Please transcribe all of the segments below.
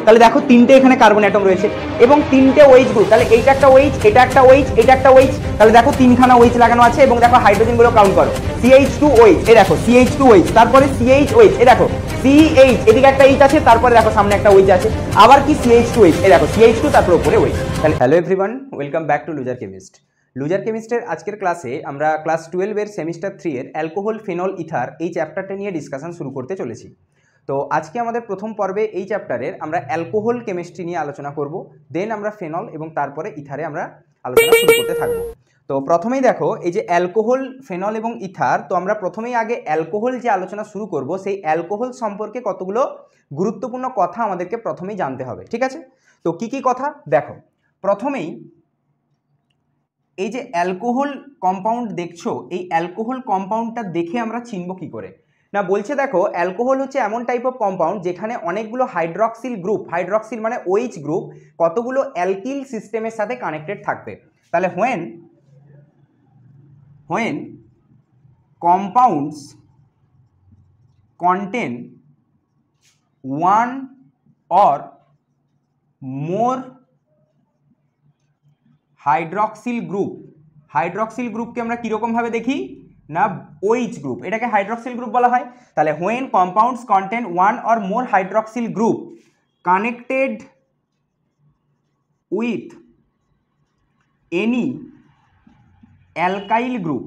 তাহলে দেখো তিনটে এখানে কার্বন অ্যাটম রয়েছে এবং তিনটে OH গ্রুপ, তাহলে এইটা একটা OH, এটা একটা OH, এটা একটা OH, তাহলে দেখো তিনখানা OH লাগানো আছে এবং দেখো হাইড্রোজেন গুলো কাউন্ট করো, CH2OH, এই দেখো CH2OH, তারপরে CHOH, এই দেখো CH, এদিকে একটা H আছে, তারপরে দেখো সামনে একটা OH আছে, আবার কি CH2OH, এই দেখো CH2, তারপর উপরে OH। তাহলে hello everyone, welcome back to loser chemist. Loser কেমিস্টের আজকের ক্লাসে আমরা ক্লাস 12 এর সেমিস্টার 3 এর অ্যালকোহল, ফেনল, ইথার এই চ্যাপ্টারটা নিয়ে ডিসকাশন শুরু করতে চলেছি। তো আজকে আমাদের প্রথম পর্বে এই চ্যাপ্টারের আমরা অ্যালকোহল কেমিস্ট্রি নিয়ে আলোচনা করব, দেন আমরা ফেনল এবং তারপরে ইথারে আমরা আলোচনা শুরু করতে থাকবো। তো প্রথমেই দেখো এই যে অ্যালকোহল, ফেনল এবং ইথার, তো আমরা প্রথমেই আগে অ্যালকোহল যে আলোচনা শুরু করব সেই অ্যালকোহল সম্পর্কে কতগুলো গুরুত্বপূর্ণ কথা আমাদেরকে প্রথমেই জানতে হবে, ঠিক আছে? তো কি কি কথা দেখো, প্রথমেই এই যে অ্যালকোহল কম্পাউন্ড দেখছো, এই অ্যালকোহল কম্পাউন্ডটা দেখে আমরা চিনব কি করে না, বলছে দেখো অ্যালকোহল হচ্ছে এমন টাইপ অফ কম্পাউন্ড যেখানে অনেকগুলো হাইড্রক্সিল গ্রুপ, হাইড্রক্সিল মানে OH গ্রুপ, কতগুলো অ্যালকিল সিস্টেমের সাথে কানেক্টেড থাকবে। তাহলে when compounds contain one or more hydroxyl group, hydroxyl গ্রুপকে আমরা কীরকম ভাবে দেখি না OH গ্রুপ, এটাকে হাইড্রক্সিল গ্রুপ বলা হয়। তাহলে when compounds contain one or more hydroxyl group connected with any alkyl group,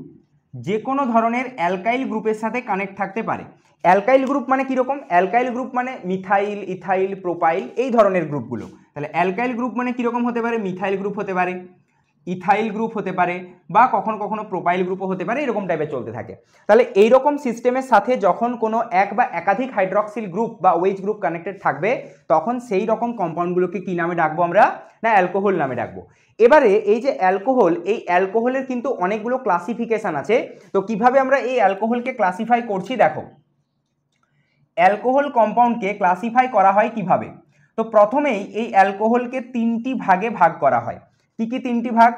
যে কোনো ধরনের অ্যালকাইল গ্রুপের সাথে কানেক্ট থাকতে পারে। অ্যালকাইল গ্রুপ মানে কীরকম, অ্যালকাইল গ্রুপ মানে মিথাইল, ইথাইল, প্রোপাইল, এই ধরনের গ্রুপগুলো। তাহলে অ্যালকাইল গ্রুপ মানে কীরকম হতে পারে, মিথাইল গ্রুপ হতে পারে, ইথাইল গ্রুপ হতে পারে, বা কখনো কখনো প্রোপাইল গ্রুপও হতে পারে, এরকম টাইপের চলতে থাকে। তাহলে এইরকম সিস্টেমের সাথে যখন কোনো এক বা একাধিক হাইড্রক্সিল গ্রুপ বা OH গ্রুপ কানেক্টেড থাকবে, তখন সেই রকম কম্পাউন্ডগুলোকে কি নামে ডাকবো আমরা, না অ্যালকোহল নামে ডাকবো। এবারে এই যে অ্যালকোহল, এই অ্যালকোহলের কিন্তু অনেকগুলো ক্লাসিফিকেশন আছে। তো কিভাবে আমরা এই অ্যালকোহলকে ক্লাসিফাই করছি দেখো, অ্যালকোহল কম্পাউন্ডকে ক্লাসিফাই করা হয় কিভাবে। তো প্রথমেই এই অ্যালকোহলকে তিনটি ভাগে ভাগ করা হয়। কি কি তিনটি ভাগ,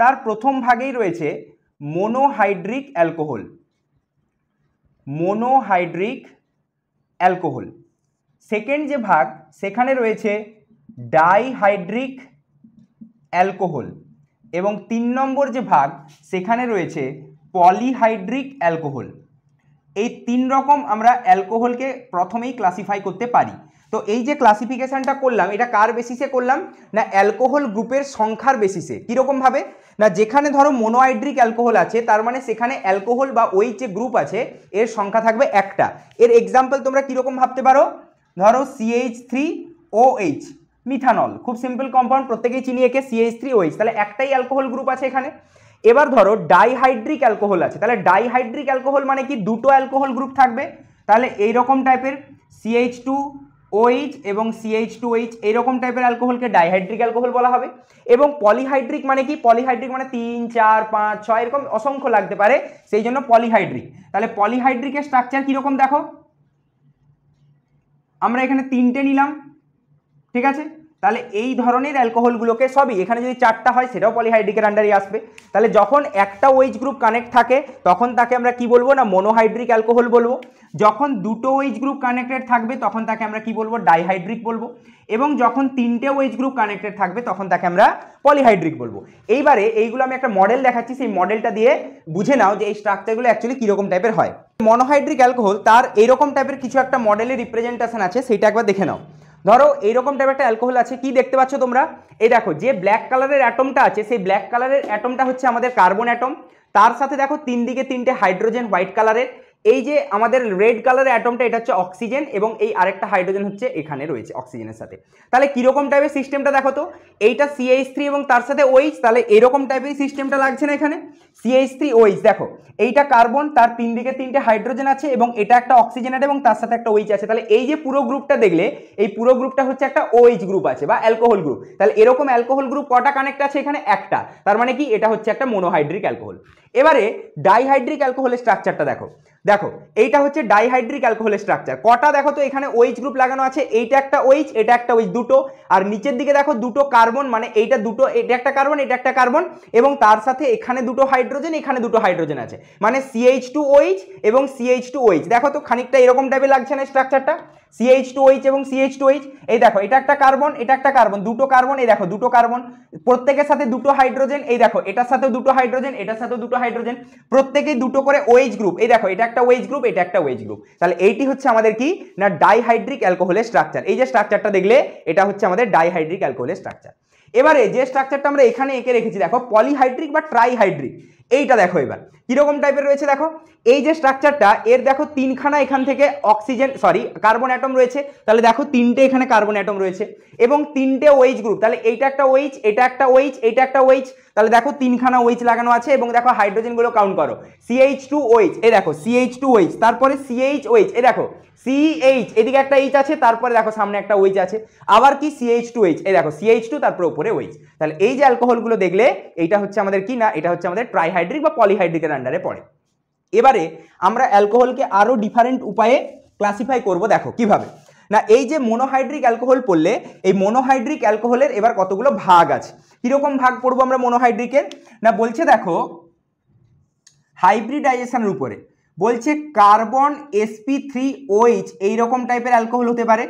তার প্রথম ভাগেই রয়েছে monohydric alcohol, monohydric alcohol. Second যে ভাগ সেখানে রয়েছে ডাইহাইড্রিক অ্যালকোহল, এবং 3 নম্বর যে ভাগ সেখানে রয়েছে পলিহাইড্রিক অ্যালকোহল। এই 3 রকম আমরা অ্যালকোহলকে প্রথমেই ক্লাসিফাই করতে পারি। তো এই যে ক্লাসিফিকেশনটা করলাম, এটা কার বেসিসে করলাম না অ্যালকোহল গ্রুপের সংখ্যার বেসিসে। কীরকম ভাবে না, যেখানে ধরো মোনোহাইড্রিক অ্যালকোহল আছে, তার মানে সেখানে অ্যালকোহল বা OH যে গ্রুপ আছে এর সংখ্যা থাকবে একটা। এর এক্সাম্পল তোমরা কীরকম ভাবতে পারো, ধরো CH3OH, মিথানল, খুব সিম্পল কম্পাউন্ড, প্রত্যেকেই চিনি একে, CH3OH, তাহলে একটাই অ্যালকোহল গ্রুপ আছে এখানে। এবার ধরো ডাইহাইড্রিক অ্যালকোহল আছে, তাহলে ডাইহাইড্রিক অ্যালকোহল মানে কি দুটো অ্যালকোহল গ্রুপ থাকবে, তাহলে এইরকম টাইপের CH2OH এবং CH2OH, এইরকম টাইপের অ্যালকোহলকে ডাইহাইড্রিক অ্যালকোহল বলা হবে। এবং পলিহাইড্রিক মানে কি, পলিহাইড্রিক মানে 3, 4, 5, 6 এরকম অসংখ্য লাগতে পারে, সেই জন্য পলিহাইড্রিক। তাহলে পলিহাইড্রিকের স্ট্রাকচার কীরকম দেখো, আমরা এখানে 3টে নিলাম, ঠিক আছে? তাহলে এই ধরনের অ্যালকোহলগুলোকে সবই, এখানে যদি 4টা হয় সেটাও পলিহাইড্রিকের আন্ডারে আসবে। তাহলে যখন একটা OH গ্রুপ কানেক্ট থাকে তখন তাকে আমরা কি বলবো না মোনোহাইড্রিক অ্যালকোহল বলবো। যখন দুটো OH গ্রুপ কানেক্টেড থাকবে তখন তাকে আমরা কি বলবো, ডাইহাইড্রিক বলবো। এবং যখন 3টে OH গ্রুপ কানেক্টেড থাকবে তখন তাকে আমরা পলিহাইড্রিক বলবো। এইবারে এইগুলো আমি একটা মডেল দেখাচ্ছি, সেই মডেলটা দিয়ে বুঝে নাও যে এই স্ট্রাকচারগুলো অ্যাকচুয়ালি কীরকম টাইপের হয়। মনোহাইড্রিক অ্যালকোহল তার এইরকম টাইপের কিছু একটা মডেলের রিপ্রেজেন্টেশন আছে, সেইটা একবার দেখে নাও। ধরো এইরকম টাইপের একটা অ্যালকোহল আছে, কি দেখতে পাচ্ছ তোমরা, এই দেখো যে ব্ল্যাক কালারের অ্যাটমটা আছে, সেই ব্ল্যাক কালারের অ্যাটমটা হচ্ছে আমাদের কার্বন অ্যাটম। তার সাথে দেখো 3 দিকে 3টে হাইড্রোজেন হোয়াইট কালারের। এই যে আমাদের রেড কালারের অ্যাটমটা, এটা হচ্ছে অক্সিজেন, এবং এই আরেকটা হাইড্রোজেন হচ্ছে এখানে রয়েছে অক্সিজেনের সাথে। তাহলে কিরকম টাইপের সিস্টেমটা দেখো তো, এইটা CH3 এবং তার সাথে OH, তাহলে এরকম টাইপের সিস্টেমটা লাগছে না এখানে, CH3OH। দেখো এইটা কার্বন, তার 3 দিকে 3টে হাইড্রোজেন আছে, এবং এটা একটা অক্সিজেন আছে এবং তার সাথে একটা OH আছে। তাহলে এই যে পুরো গ্রুপটা দেখলে, এই পুরো গ্রুপটা হচ্ছে একটা OH গ্রুপ আছে বা অ্যালকোহল গ্রুপ। তাহলে এরকম অ্যালকোহল গ্রুপ কটা কানেক্ট আছে এখানে, একটা, তার মানে কি এটা হচ্ছে একটা মোনোহাইড্রিক অ্যালকোহল। এবারে ডাইহাইড্রিক অ্যালকোহলের স্ট্রাকচারটা দেখো, দেখো এইটা হচ্ছে ডাইহাইড্রিক অ্যালকোহলের স্ট্রাকচার। কটা দেখো তো এখানে OH গ্রুপ লাগানো আছে, এইটা একটা OH, এটা একটা OH, দুটো। আর নিচের দিকে দেখো দুটো কার্বন, মানে এইটা দুটো, এটা একটা কার্বন, এটা একটা কার্বন, এবং তার সাথে এখানে দুটো হাইড্রোজেন, এখানে দুটো হাইড্রোজেন আছে, মানে CH2OH এবং CH2OH। দেখো তো খানিকটা এরকম টাইপের লাগছে না স্ট্রাকচারটা, CH2OH এবং CH2OH। এই দেখো এটা একটা কার্বন, এটা একটা কার্বন, দুটো কার্বন, এই দেখো দুটো কার্বন, প্রত্যেকের সাথে দুটো হাইড্রোজেন, এই দেখো এটার সাথে দুটো হাইড্রোজেন, এটার সাথে দুটো হাইড্রোজেন, প্রত্যেকেই দুটো করে OH গ্রুপ। এই দেখো এটা একটা OH গ্রুপ, এটা একটা OH গ্রুপ। তাহলে এইটি হচ্ছে আমাদের কি না ডাইহাইড্রিক অ্যালকোহলের স্ট্রাকচার। এই যে স্ট্রাকচারটা দেখলে এটা হচ্ছে আমাদের ডাইহাইড্রিক অ্যালকোহলের স্ট্রাকচার। এবারে যে স্ট্রাকচারটা আমরা এখানে এঁকে রেখেছি দেখো পলিহাইড্রিক বা ট্রাইহাইড্রিক, এইটা দেখো এবার কিরকম টাইপের রয়েছে। দেখো এই যে স্ট্রাকচারটা, এর দেখো তিনখানা এখান থেকে অক্সিজেন কার্বন অ্যাটম রয়েছে, তাহলে দেখো তিনটে এখানে কার্বন অ্যাটম রয়েছে এবং তিনটে OH গ্রুপ, তাহলে এইটা একটা OH, এটা একটা OH, এটা একটা OH, তাহলে দেখো তিনখানা OH লাগানো আছে এবং দেখো হাইড্রোজেন গুলো কাউন্ট করো, CH2OH, এই দেখো CH2OH, তারপরে CHOH, এই দেখো CH, এদিকে একটা H আছে, তারপরে দেখো সামনে একটা OH আছে, আবার কি CH2H, এই দেখো CH2, তারপরে উপরে OH। তাহলে এই যে অ্যালকোহলগুলো দেখলে এইটা হচ্ছে আমাদের কি না, এটা হচ্ছে আমাদের ট্রাইহাইড্রিক বা পলিহাইড্রিকের আন্ডারে পড়ে। এবারে আমরা অ্যালকোহলকে আরো ডিফারেন্ট উপায়ে ক্লাসিফাই করব, দেখো কিভাবে না। এই যে মোনোহাইড্রিক অ্যালকোহল পড়লে, এই মোনোহাইড্রিক অ্যালকোহলের এবার কতগুলো ভাগ আছে, কিরকম ভাগ পড়বো আমরা মোনোহাইড্রিকের না, বলছে দেখো হাইব্রিডাইজেশনের উপরে বলছে কার্বন sp3OH এইরকম টাইপের অ্যালকোহল হতে পারে।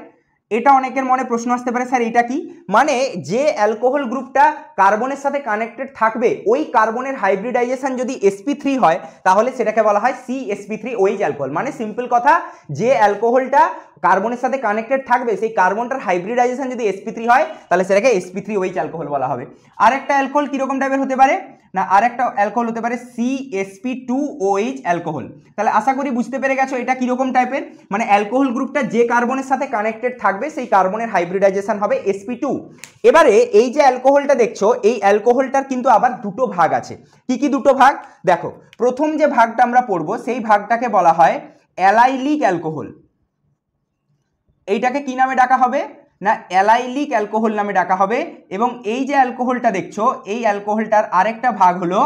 এটা অনেকের মনে প্রশ্ন আসতে পারে, স্যার এটা কি, মানে যে অ্যালকোহল গ্রুপটা কার্বনের সাথে কানেক্টেড থাকবে ওই কার্বনের হাইব্রিডাইজেশন যদি sp3 হয় তাহলে সেটাকে বলা হয় CsP3OH অ্যালকোহল। মানে সিম্পল কথা, যে অ্যালকোহলটা কার্বনের সাথে কানেক্টেড থাকবে সেই কার্বনটার হাইব্রিডাইজেশন যদি sp3 হয় তাহলে সেটাকে sp3OH অ্যালকোহল বলা হবে। আরেকটা অ্যালকোহল কিরকম টাইপের হতে পারে না, আরেকটা অ্যালকোহল হতে পারে CsP2OH অ্যালকোহল। তাহলে আশা করি বুঝতে পেরে গেছো এটা কিরকম টাইপের, মানে অ্যালকোহল গ্রুপটা যে কার্বনের সাথে কানেক্টেড থাকবে সেই কার্বনের হাইব্রিডাইজেশন হবে sp2। এবারে এই যে অ্যালকোহলটা দেখছো, এই অ্যালকোহলটার কিন্তু আবার দুটো ভাগ আছে। কি কি দুটো ভাগ দেখো, প্রথম যে ভাগটা আমরা পড়বো সেই ভাগটাকে বলা হয় অ্যালাইলিক অ্যালকোহল। এইটাকে কি নামে ডাকা হবে না, অ্যালাইলিক অ্যালকোহল নামে ডাকা হবে। এবং এই যে অ্যালকোহলটা দেখছো, এই অ্যালকোহলটার আরেকটা ভাগ হলো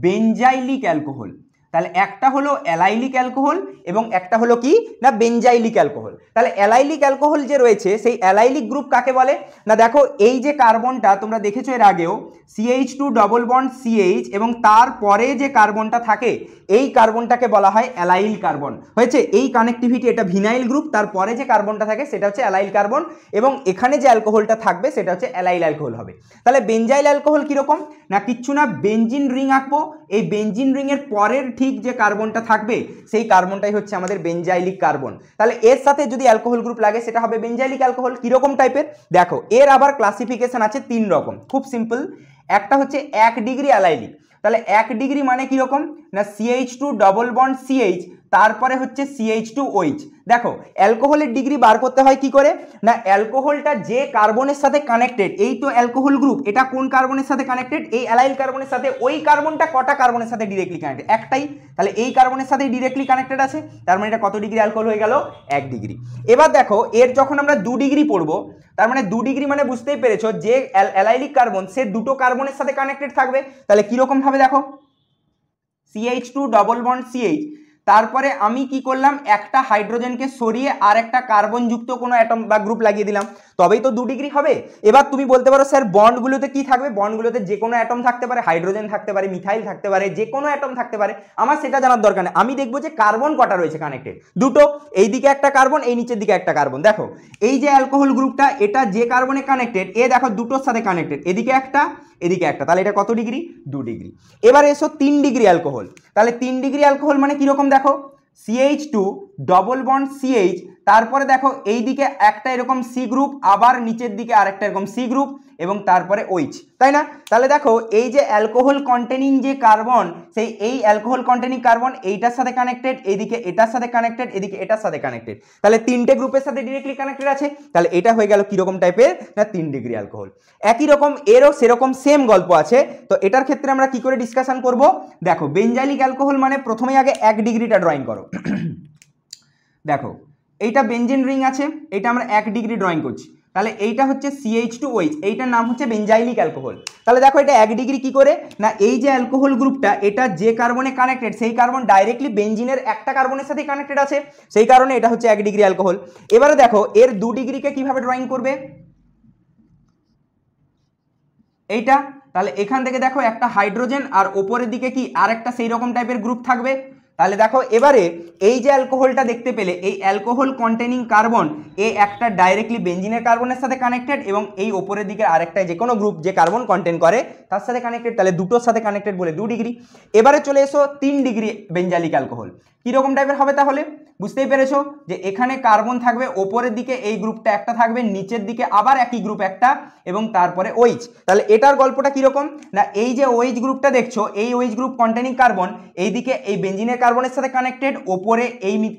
বেনজাইলিক অ্যালকোহল। তাহলে একটা হলো অ্যালাইলিক অ্যালকোহল এবং একটা হলো কি না বেনজাইলিক অ্যালকোহল। তাহলে অ্যালাইলিক অ্যালকোহল যে রয়েছে সেই অ্যালাইলিক গ্রুপ কাকে বলে না, দেখো এই যে কার্বনটা তোমরা দেখেছো এর আগেও CH2 ডবল বন্ড CH এবং তারপরে যে কার্বনটা থাকে এই কার্বনটাকে বলা হয় অ্যালাইল কার্বন। হয়েছে এই কানেক্টিভিটি, এটা ভিনাইল গ্রুপ, তারপরে যে কার্বনটা থাকে সেটা হচ্ছে অ্যালাইল কার্বন এবং এখানে যে অ্যালকোহলটা থাকবে সেটা হচ্ছে অ্যালাইল অ্যালকোহল হবে। তাহলে বেনজাইল অ্যালকোহল কিরকম না, কিচ্ছু না, বেনজিন রিং আঁকবো, এই বেনজিন রিং এর পরের ঠিক যে কার্বনটা থাকবে সেই কার্বনটাই হচ্ছে আমাদের বেনজাইলিক কার্বন। তাহলে এর সাথে যদি অ্যালকোহল গ্রুপ লাগে সেটা হবে বেনজাইলিক অ্যালকোহল। কিরকম টাইপের দেখো, এর আবার ক্লাসিফিকেশন আছে তিন রকম, খুব সিম্পল। একটা হচ্ছে 1 ডিগ্রি অ্যালাইলিক, তাহলে 1 ডিগ্রি মানে কিরকম না CH2 ডবল বন্ড CH, তারপরে হচ্ছে CH2OH। দেখো অ্যালকোহলের ডিগ্রি বার করতে হয় কি করে না, অ্যালকোহলটা যে কার্বনের সাথে কানেক্টেড, এই তো অ্যালকোহল গ্রুপ, এটা কোন কার্বনের সাথে কানেক্টেড, এই অ্যালাইল কার্বনের সাথে। ওই কার্বনটা কটা কার্বনের সাথে ডিরেক্টলি কানেক্টেড, একটাই, তাহলে এই কার্বনের সাথে ডিরেক্টলি কানেক্টেড আছে, তার মানে এটা কত ডিগ্রি অ্যালকোহল হয়ে গেল 1 ডিগ্রি। এবার দেখো এর যখন আমরা 2 ডিগ্রি পড়বো, তার মানে 2 ডিগ্রি মানে বুঝতেই পেরেছো যে অ্যালাইলিক কার্বন সে দুটো কার্বনের সাথে কানেক্টেড থাকবে। তাহলে কিরকম ভাবে দেখো CH2 ডবল বন্ড CH, তারপরে আমি কি করলাম একটা হাইড্রোজেনকে সরিয়ে আর একটা কার্বন যুক্ত কোনো অ্যাটম বা গ্রুপ লাগিয়ে দিলাম, তবেই তো 2 ডিগ্রি হবে। এবার তুমি বলতে পারো স্যার বন্ডগুলোতে কি থাকবে, বন্ডগুলোতে যে কোনো অ্যাটম থাকতে পারে, হাইড্রোজেন থাকতে পারে, মিথাইল থাকতে পারে, যে কোনো অ্যাটম থাকতে পারে, আমার সেটা জানার দরকার নেই। আমি দেখবো যে কার্বন কটা রয়েছে কানেক্টেড, দুটো, এই দিকে একটা কার্বন, এই নিচের দিকে একটা কার্বন। দেখো এই যে অ্যালকোহল গ্রুপটা এটা যে কার্বনে কানেক্টেড, এ দেখো দুটোর সাথে কানেক্টেড, এদিকে একটা এদিকে একটা, তাহলে এটা কত ডিগ্রি 2 ডিগ্রি। এবার এসো 3 ডিগ্রি অ্যালকোহল, তাহলে 3 ডিগ্রি অ্যালকোহল মানে কিরকম দেখো CH2 ডবল বন্ড CH, তারপরে দেখো এই দিকে একটা এরকম C গ্রুপ, আবার নিচের দিকে আরেকটা এরকম C গ্রুপ এবং তারপরে OH, তাই না। তাহলে দেখো এই যে অ্যালকোহল কন্টেনিং যে কার্বন, সেই এই অ্যালকোহল কন্টেনিং কার্বন এইটার সাথে কানেক্টেড, এইদিকে এটার সাথে কানেক্টেড, এদিকে এটার সাথে কানেক্টেড, তাহলে তিনটে গ্রুপের সাথে ডিরেক্টলি কানেক্টেড আছে। তাহলে এটা হয়ে গেল কিরকম টাইপের না 3 ডিগ্রি অ্যালকোহল। একই রকম এরও সেরকম সেম গল্প আছে, তো এটার ক্ষেত্রে আমরা কি করে ডিসকাশন করব, দেখো বেনজাইলিক অ্যালকোহল মানে প্রথমেই আগে 1 ডিগ্রিটা ড্রয়িং করো। দেখো এইটা বেনজিন রিং আছে, এটা আমরা 1 ডিগ্রি ড্রয়িং করছি, তাহলে এইটা হচ্ছে CH2OH, এইটার নাম হচ্ছে বেঞ্জাইলিক অ্যালকোহল। তাহলে দেখো এটা 1 ডিগ্রি কি করে না, এই যে অ্যালকোহল গ্রুপটা এটা যে কার্বনে কানেক্টেড সেই কার্বন ডাইরেক্টলি বেঞ্জিনের একটা কার্বনের সাথে কানেক্টেড আছে, সেই কারণে এটা হচ্ছে 1 ডিগ্রি অ্যালকোহল। এবারে দেখো এর 2 ডিগ্রিকে কিভাবে ড্রয়িং করবে, এইটা, তাহলে এখান থেকে দেখো একটা হাইড্রোজেন আর ওপরের দিকে কি আর একটা সেই রকম টাইপের গ্রুপ থাকবে। তাহলে দেখো এবারে এই যে অ্যালকোহলটা দেখতে পেলে, এই অ্যালকোহল কন্টেনিং কার্বন এ একটা ডাইরেক্টলি বেঞ্জিনের কার্বনের সাথে কানেক্টেড এবং এই ওপরের দিকে আরেকটা যে কোনো গ্রুপ যে কার্বন কন্টেন করে তার সাথে কানেক্টেড, তাহলে দুটোর সাথে কানেক্টেড বলে 2 ডিগ্রি। এবারে চলে এসো 3 ডিগ্রি বেঞ্জালিক অ্যালকোহল, কীরকম টাইপের হবে তাহলে বুঝতেই পেরেছো যে এখানে কার্বন থাকবে, ওপরের দিকে এই গ্রুপটা একটা থাকবে, নিচের দিকে আবার একই গ্রুপ একটা এবং তারপরে OH। তাহলে এটার গল্পটা কীরকম না, এই যে OH গ্রুপটা দেখছো এই OH গ্রুপ কন্টেনিং কার্বন এইদিকে এই বেঞ্জিনের কার্বনের সাথে কানেক্টেড, ওপরে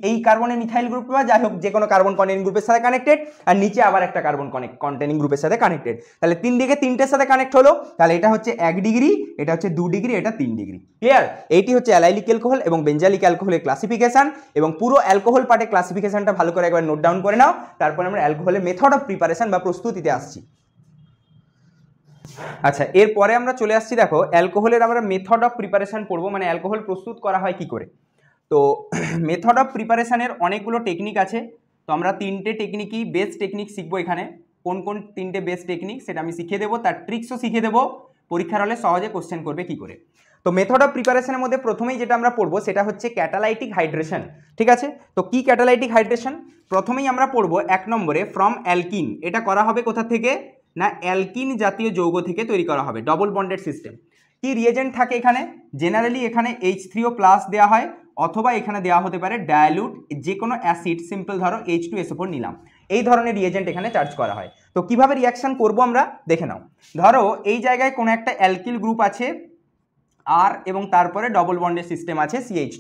এই কার্বনের মিথাইল গ্রুপ বা যাই হোক যে কোনো কার্বন কন্টেনিং গ্রুপের সাথে কানেক্টেড, আর নিচে আবার একটা কার্বন কন্টেনিং গ্রুপের সাথে কানেক্টেড। তাহলে 3 দিকে 3টের সাথে কানেক্ট হলো, তাহলে এটা হচ্ছে 1 ডিগ্রি, এটা হচ্ছে 2 ডিগ্রি, এটা 3 ডিগ্রি। ক্লিয়ার? এইটি হচ্ছে অ্যালাইলিক অ্যালকোহল এবং বেঞ্জালিক অ্যালকোহলের ক্লাসিফিকেশন, এবং পুরো অ্যালকোহল পার্টে ক্লাসিফিকেশনটা ভালো করে একবার নোট ডাউন করে নাও, তারপরে আমরা অ্যালকোহলের মেথড অফ প্রিপারেশন বা প্রস্তুতিতে আসছি। আচ্ছা, এরপরে আমরা চলে আসছি, দেখো অ্যালকোহলের আমরা মেথড অফ প্রিপারেশন পড়বো, মানে অ্যালকোহল প্রস্তুত করা হয় কি করে। তো মেথড অফ প্রিপারেশনের অনেকগুলো টেকনিক আছে, তো আমরা 3টে টেকনিকই বেস্ট টেকনিক শিখবো এখানে। কোন কোন 3টে বেস্ট টেকনিক সেটা আমি শিখিয়ে দেবো, তার ট্রিক্সও শিখিয়ে দেবো, পরীক্ষার হলে সহজে কোশ্চেন করবে কি করে। তো মেথড অফ প্রিপারেশনের মধ্যে প্রথমেই যেটা আমরা পড়বো সেটা হচ্ছে ক্যাটালাইটিক হাইড্রেশন। ঠিক আছে, তো কি ক্যাটালাইটিক হাইড্রেশন, প্রথমেই আমরা পড়বো 1 নম্বরে ফ্রম অ্যালকিন। এটা করা হবে কোথা থেকে না, অ্যালকিন জাতীয় যৌগ থেকে তৈরি করা হবে, ডবল বন্ডেড সিস্টেম। কি রিয়েজেন্ট থাকে এখানে, জেনারেলি এখানে H3O+ দেওয়া হয়, অথবা এখানে দেওয়া হতে পারে ডায়ালুট যে কোনো অ্যাসিড, সিম্পল ধরো H2SO4 নিলাম, এই ধরনের রিয়েজেন্ট এখানে চার্জ করা হয়। তো কিভাবে রিয়াকশন করব আমরা দেখে নাও। ধরো এই জায়গায় কোনো একটা অ্যালকিল গ্রুপ আছে আর, এবং তারপরে ডবল বন্ডের সিস্টেম আছে CH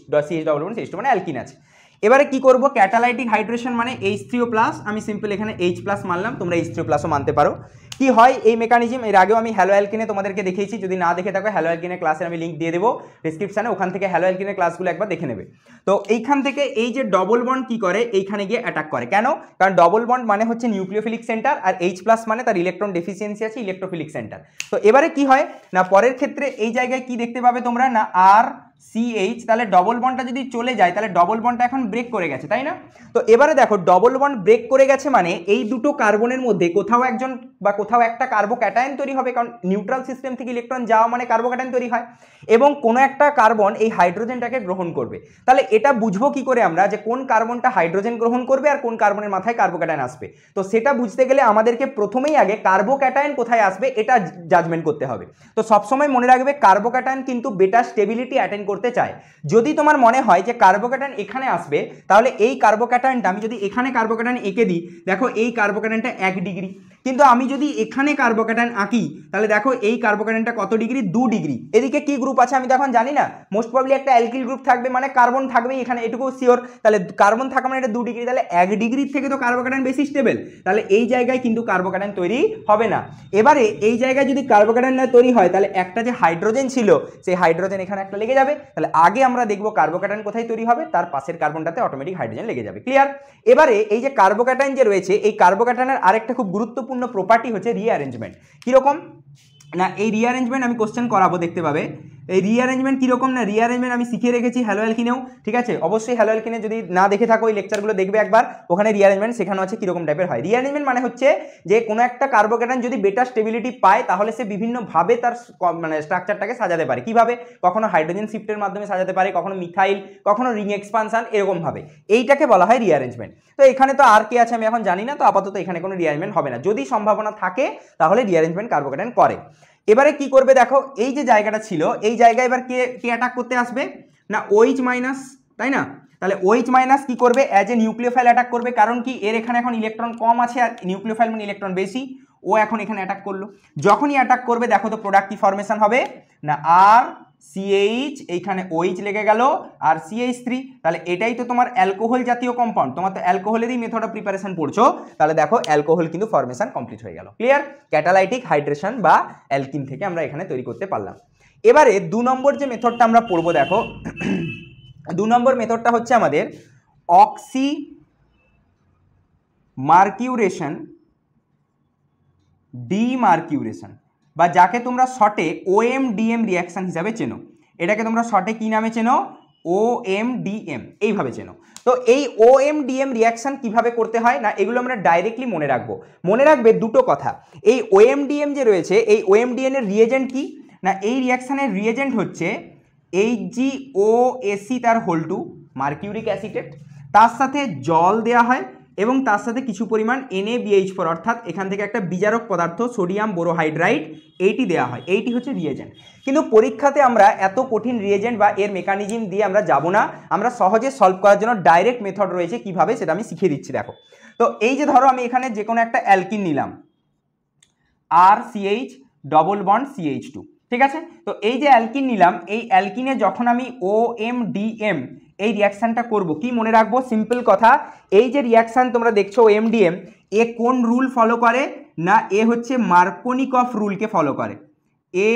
ডবল বন্ড CH2 মানে অ্যালকিন আছে। এবারে কি করব, ক্যাটালাইটিক হাইড্রেশন মানে H3O+, আমি সিম্পল এখানে H+ মানলাম, তোমরা H3O+ও মানতে পারো। কি হয় এই মেকানিজম, এর আগেও আমি হ্যালো অ্যালকিনে তোমাদেরকে দেখিয়েছি, যদি না দেখে থাকো হ্যালো অ্যালকিনের ক্লাসের আমি লিঙ্ক দিয়ে দেবো ডিসক্রিপশানে, ওখান থেকে হ্যালো অ্যালকিনের ক্লাসগুলো একবার দেখে নেবে। তো এইখান থেকে এই যে ডবল বন্ড কি করে, এইখানে গিয়ে অ্যাটাক করে, কেন, কারণ ডবল বন্ড মানে হচ্ছে নিউক্লিওফিলিক সেন্টার, আর H+ মানে তার ইলেকট্রন ডেফিসিয়েন্সি আছে, ইলেকট্রোফিলিক সেন্টার। তো এবারে কি হয় না, পরের ক্ষেত্রে এই জায়গায় কি দেখতে পাবে তোমরা না, RCH, তাহলে ডবল বন্ডটা যদি চলে যায় তাহলে ডবল বন্ডটা এখন ব্রেক করে গেছে, তাই না। তো এবারে দেখো ডবল বন্ড ব্রেক করে গেছে মানে এই দুটো কার্বনের মধ্যে কোথাও একজন বা কোথাও একটা কার্বোক্যাটায়ন তৈরি হবে, কারণ নিউট্রাল সিস্টেম থেকে ইলেকট্রন যাওয়া মানে কার্বোক্যাটায়ন তৈরি হয়, এবং কোনো একটা কার্বন এই হাইড্রোজেনটাকে গ্রহণ করবে। তাহলে এটা বুঝবো কি করে আমরা যে কোন কার্বনটা হাইড্রোজেন গ্রহণ করবে আর কোন কার্বনের মাথায় কার্বোক্যাটায়ন আসবে। তো সেটা বুঝতে গেলে আমাদেরকে প্রথমেই আগে কার্বোক্যাটায়ন কোথায় আসবে এটা জাজমেন্ট করতে হবে। তো সবসময় মনে রাখবে কার্বোক্যাটায়ন কিন্তু বেটা স্টেবিলিটি অ্যাটেন্ড করতে চায়। যদি তোমার মনে হয় যে কার্বোক্যাটায়ন এখানে আসবে, তাহলে এই কার্বোক্যাটায়নটা আমি যদি এখানে কার্বোক্যাটায়ন এঁকে দিই, দেখো এই কার্বোক্যাটায়নটা 1 ডিগ্রি, কিন্তু আমি যদি এখানে কার্বোক্যাটায়ন আঁকি তাহলে দেখো এই কার্বোক্যাটায়নটা কত ডিগ্রি, 2 ডিগ্রি। এদিকে কি গ্রুপ আছে আমি তো এখন জানি না, মোস্ট প্রবাবলি একটা অ্যালকিল গ্রুপ থাকবে, মানে কার্বন থাকবেই এখানে, এটুকু শিওর। তাহলে কার্বন থাকা মানে এটা 2 ডিগ্রি, তাহলে 1 ডিগ্রির থেকে তো কার্বোক্যাটায়ন বেশি স্টেবল, তাহলে এই জায়গায় কিন্তু কার্বোক্যাটায়ন তৈরি হবে না। এবারে এই জায়গায় যদি কার্বোক্যাটায়ন না তৈরি হয় তাহলে একটা যে হাইড্রোজেন ছিল সেই হাইড্রোজেন এখানে একটা লেগে যাবে, তাহলে আগে আমরা দেখবো কার্বোক্যাটায়ন কোথায় তৈরি হবে, তার পাশের কার্বনটাতে অটোমেটিক হাইড্রোজেন লেগে যাবে। ক্লিয়ার? এবারে এই যে কার্বোক্যাটায়ন যে রয়েছে, এই কার্বোক্যাটায়নের আরেকটা খুব গুরুত্বপূর্ণ প্রপার্টি হচ্ছে রিঅ্যারেঞ্জমেন্ট। কিরকম না, এই রিঅ্যারেঞ্জমেন্ট আমি কোশ্চেন করাবো, দেখতে পাবে এই রিঅ্যারেঞ্জমেন্ট কীরকম না, রিঅ্যারেঞ্জমেন্ট আমি শিখিয়ে রেখেছি হ্যালো অ্যালকিনেও, ঠিক আছে, অবশ্যই হ্যালো অ্যালকিনে যদি না দেখে থাকো ওই লেকচারগুলো দেখবে একবার, ওখানে রিঅ্যারেঞ্জমেন্ট শেখানো আছে কীরকম টাইপের হয়। রিঅ্যারেঞ্জমেন্ট মানে হচ্ছে যে কোনো একটা কার্বোক্যাটায়ন যদি বেটা স্টেবিলিটি পায় তাহলে সে বিভিন্নভাবে তার মানে স্ট্রাকচারটাকে সাজাতে পারে। কিভাবে, কখনো হাইড্রোজেন শিফটের মাধ্যমে সাজাতে পারে, কখনো মিথাইল, কখনো রিং এক্সপানশন, এরকমভাবে, এইটাকে বলা হয় রিঅ্যারেঞ্জমেন্ট। তো এখানে তো আর কে আছে আমি এখন জানি না, তো আপাতত এখানে কোনো রিঅ্যারেঞ্জমেন্ট হবে না, যদি সম্ভাবনা থাকে তাহলে রিঅ্যারেঞ্জমেন্ট কার্বোক্যাটায়ন করে। এবারে কি করবে দেখো, এই যে জায়গাটা ছিল এই জায়গায় এবার কে অ্যাটাক করতে আসবে না, OH-, তাই না। তাহলে OH- কি করবে, অ্যাজ এ নিউক্লিওফাইল অ্যাটাক করবে, কারণ কি এর এখানে এখন ইলেকট্রন কম আছে আর নিউক্লিওফাইল মানে ইলেকট্রন বেশি, ও এখন এখানে অ্যাটাক করলো। যখনই অ্যাটাক করবে দেখো তো প্রোডাক্ট কি ফরমেশন হবে না, RCH, এইখানে OH লেগে গেল আর CH3, তাহলে এটাই তো তোমার অ্যালকোহল জাতীয় কম্পাউন্ড, তোমার তো অ্যালকোহলেরই মেথড অফ প্রিপারেশন পড়ছো, তাহলে দেখো অ্যালকোহল কিন্তু ফরমেশন কমপ্লিট হয়ে গেল। ক্লিয়ার? ক্যাটালাইটিক হাইড্রেশন বা অ্যালকিন থেকে আমরা এখানে তৈরি করতে পারলাম। এবারে 2 নম্বর যে মেথডটা আমরা পড়বো, দেখো 2 নম্বর মেথডটা হচ্ছে আমাদের অক্সি মার্কিউরেশন ডিমার্কিউরেশন, বা যাকে তোমরা শর্টে OMDM রিয়াকশান হিসাবে চেনো, এটাকে তোমরা শর্টে কী নামে চেনো? OMDM, এইভাবে চেনো। তো এই OMDM রিয়াকশান কিভাবে করতে হয় না, এগুলো আমরা ডাইরেক্টলি মনে রাখবো। মনে রাখবে দুটো কথা, এই OMDM যে রয়েছে, এই OMDM এর রিয়েজেন্ট কি না, এই রিয়াকশানের রিয়েজেন্ট হচ্ছে HgOAc তার হোল টু মার্কিউরিক অ্যাসিটেট, তার সাথে জল দেয়া হয় এবং তার সাথে কিছু পরিমাণ NaBH4, অর্থাৎ এখান থেকে একটা বিজারক পদার্থ সোডিয়াম বোরোহাইড্রাইড, এইটি দেওয়া হয়, এইটি হচ্ছে রিয়েজেন্ট। কিন্তু পরীক্ষাতে আমরা এত কঠিন রিয়েজেন্ট বা এর মেকানিজম দিয়ে আমরা যাব না, আমরা সহজে সলভ করার জন্য ডাইরেক্ট মেথড রয়েছে, কিভাবে সেটা আমি শিখিয়ে দিচ্ছি। দেখো, তো এই যে ধরো আমি এখানে যে কোনো একটা অ্যালকিন নিলাম, RCH ডবল বন্ড CH2, ঠিক আছে। তো এই যে অ্যালকিন নিলাম, এই অ্যালকিনে যখন আমি OMDM এই রিয়াকশানটা করব, কি মনে রাখবো? সিম্পল কথা, এই যে রিয়াকশান তোমরা দেখছো OMDM, এ কোন রুল ফলো করে না, এ হচ্ছে মার্কোনিকফ রুলকে ফলো করে, এ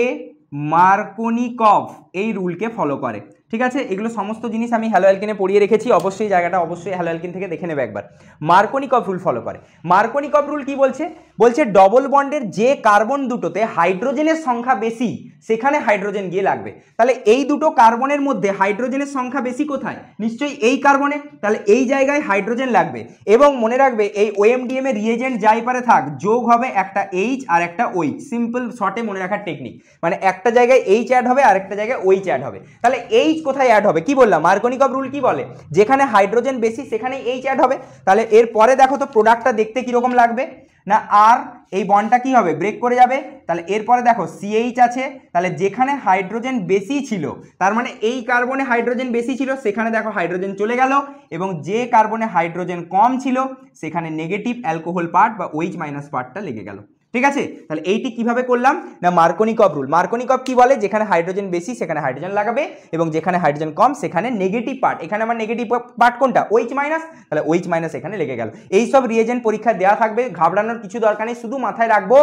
মার্কোনিকফ এই রুলকে ফলো করে, ঠিক আছে। এগুলো সমস্ত জিনিস আমি হ্যালো অ্যালকিনে পড়িয়ে রেখেছি, অবশ্যই জায়গাটা অবশ্যই হ্যালো অ্যালকিন থেকে দেখে নেবে একবার। মার্কোনিকফ রুল ফলো করে। মার্কোনিকফ রুল কি বলছে? বলছে ডবল বন্ডের যে কার্বন দুটোতে হাইড্রোজেনের সংখ্যা বেশি সেখানে হাইড্রোজেন গিয়ে লাগবে। তাহলে এই দুটো কার্বনের মধ্যে হাইড্রোজেনের সংখ্যা বেশি কোথায়? নিশ্চয়ই এই কার্বনে, তাহলে এই জায়গায় হাইড্রোজেন লাগবে। এবং মনে রাখবে এই OMDM এর রিয়েজেন্ট যাই পারে থাক, যোগ হবে একটা H আর একটা OH, সিম্পল শর্টে মনে রাখার টেকনিক, মানে একটা জায়গায় H অ্যাড হবে আর একটা জায়গায় OH অ্যাড হবে। তাহলে H কোথায় অ্যাড হবে? কি বললাম, মার্কোনিকফ রুল কি বলে, যেখানে হাইড্রোজেন বেশি সেখানে H অ্যাড হবে। তাহলে এরপরে দেখো তো প্রোডাক্টটা দেখতে কিরকম লাগবে না, আর এই বন্ডটা কি হবে? ব্রেক করে যাবে। তাহলে এরপরে দেখো CH আছে, তাহলে যেখানে হাইড্রোজেন বেশি ছিল, তার মানে এই কার্বনে হাইড্রোজেন বেশি ছিল, সেখানে দেখো হাইড্রোজেন চলে গেল, এবং যে কার্বনে হাইড্রোজেন কম ছিল সেখানে নেগেটিভ অ্যালকোহল পার্ট বা OH মাইনাস পার্টটা লেগে গেল, ঠিক আছে। তাহলে এইটি কিভাবে করলাম না, মার্কোনিকফ রুল। মার্কোনিকফ কি বলে? যেখানে হাইড্রোজেন বেশি সেখানে হাইড্রোজেন লাগাবে, এবং যেখানে হাইড্রোজেন কম সেখানে নেগেটিভ পার্ট, এখানে আমার নেগেটিভ পার্ট কোনটা? OH মাইনাস, তাহলে OH মাইনাস এখানে লেগে গেল। এই সব রিয়েজেন্ট পরীক্ষা দেওয়া থাকবে, ঘাবড়ানোর কিছু দরকার নেই, শুধু মাথায় রাখবো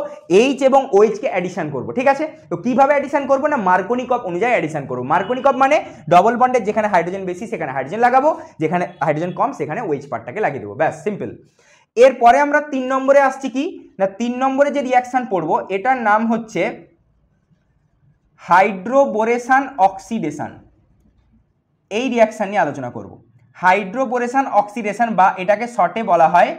H এবং OH কে অ্যাডিশন করবো, ঠিক আছে। তো কিভাবে অ্যাডিশন করবো না, মার্কোনিকফ অনুযায়ী অ্যাডিশন করবো। মার্কোনিকফ মানে ডবল বন্ডের যেখানে হাইড্রোজেন বেশি সেখানে হাইড্রোজেন লাগাবো, যেখানে হাইড্রোজেন কম সেখানে OH পার্টটাকে লাগিয়ে দেবো, ব্যাস সিম্পল। এরপরে আমরা 3 নম্বরে আসছি, কি না 3 নম্বরে যে রিয়াকশন পড়বো এটার নাম হচ্ছে হাইড্রোবোরেশন অক্সিডেশন। এই রিয়াকশন নিয়ে আলোচনা করব। হাইড্রোবোরেশন অক্সিডেশন বা এটাকে শর্টে বলা হয়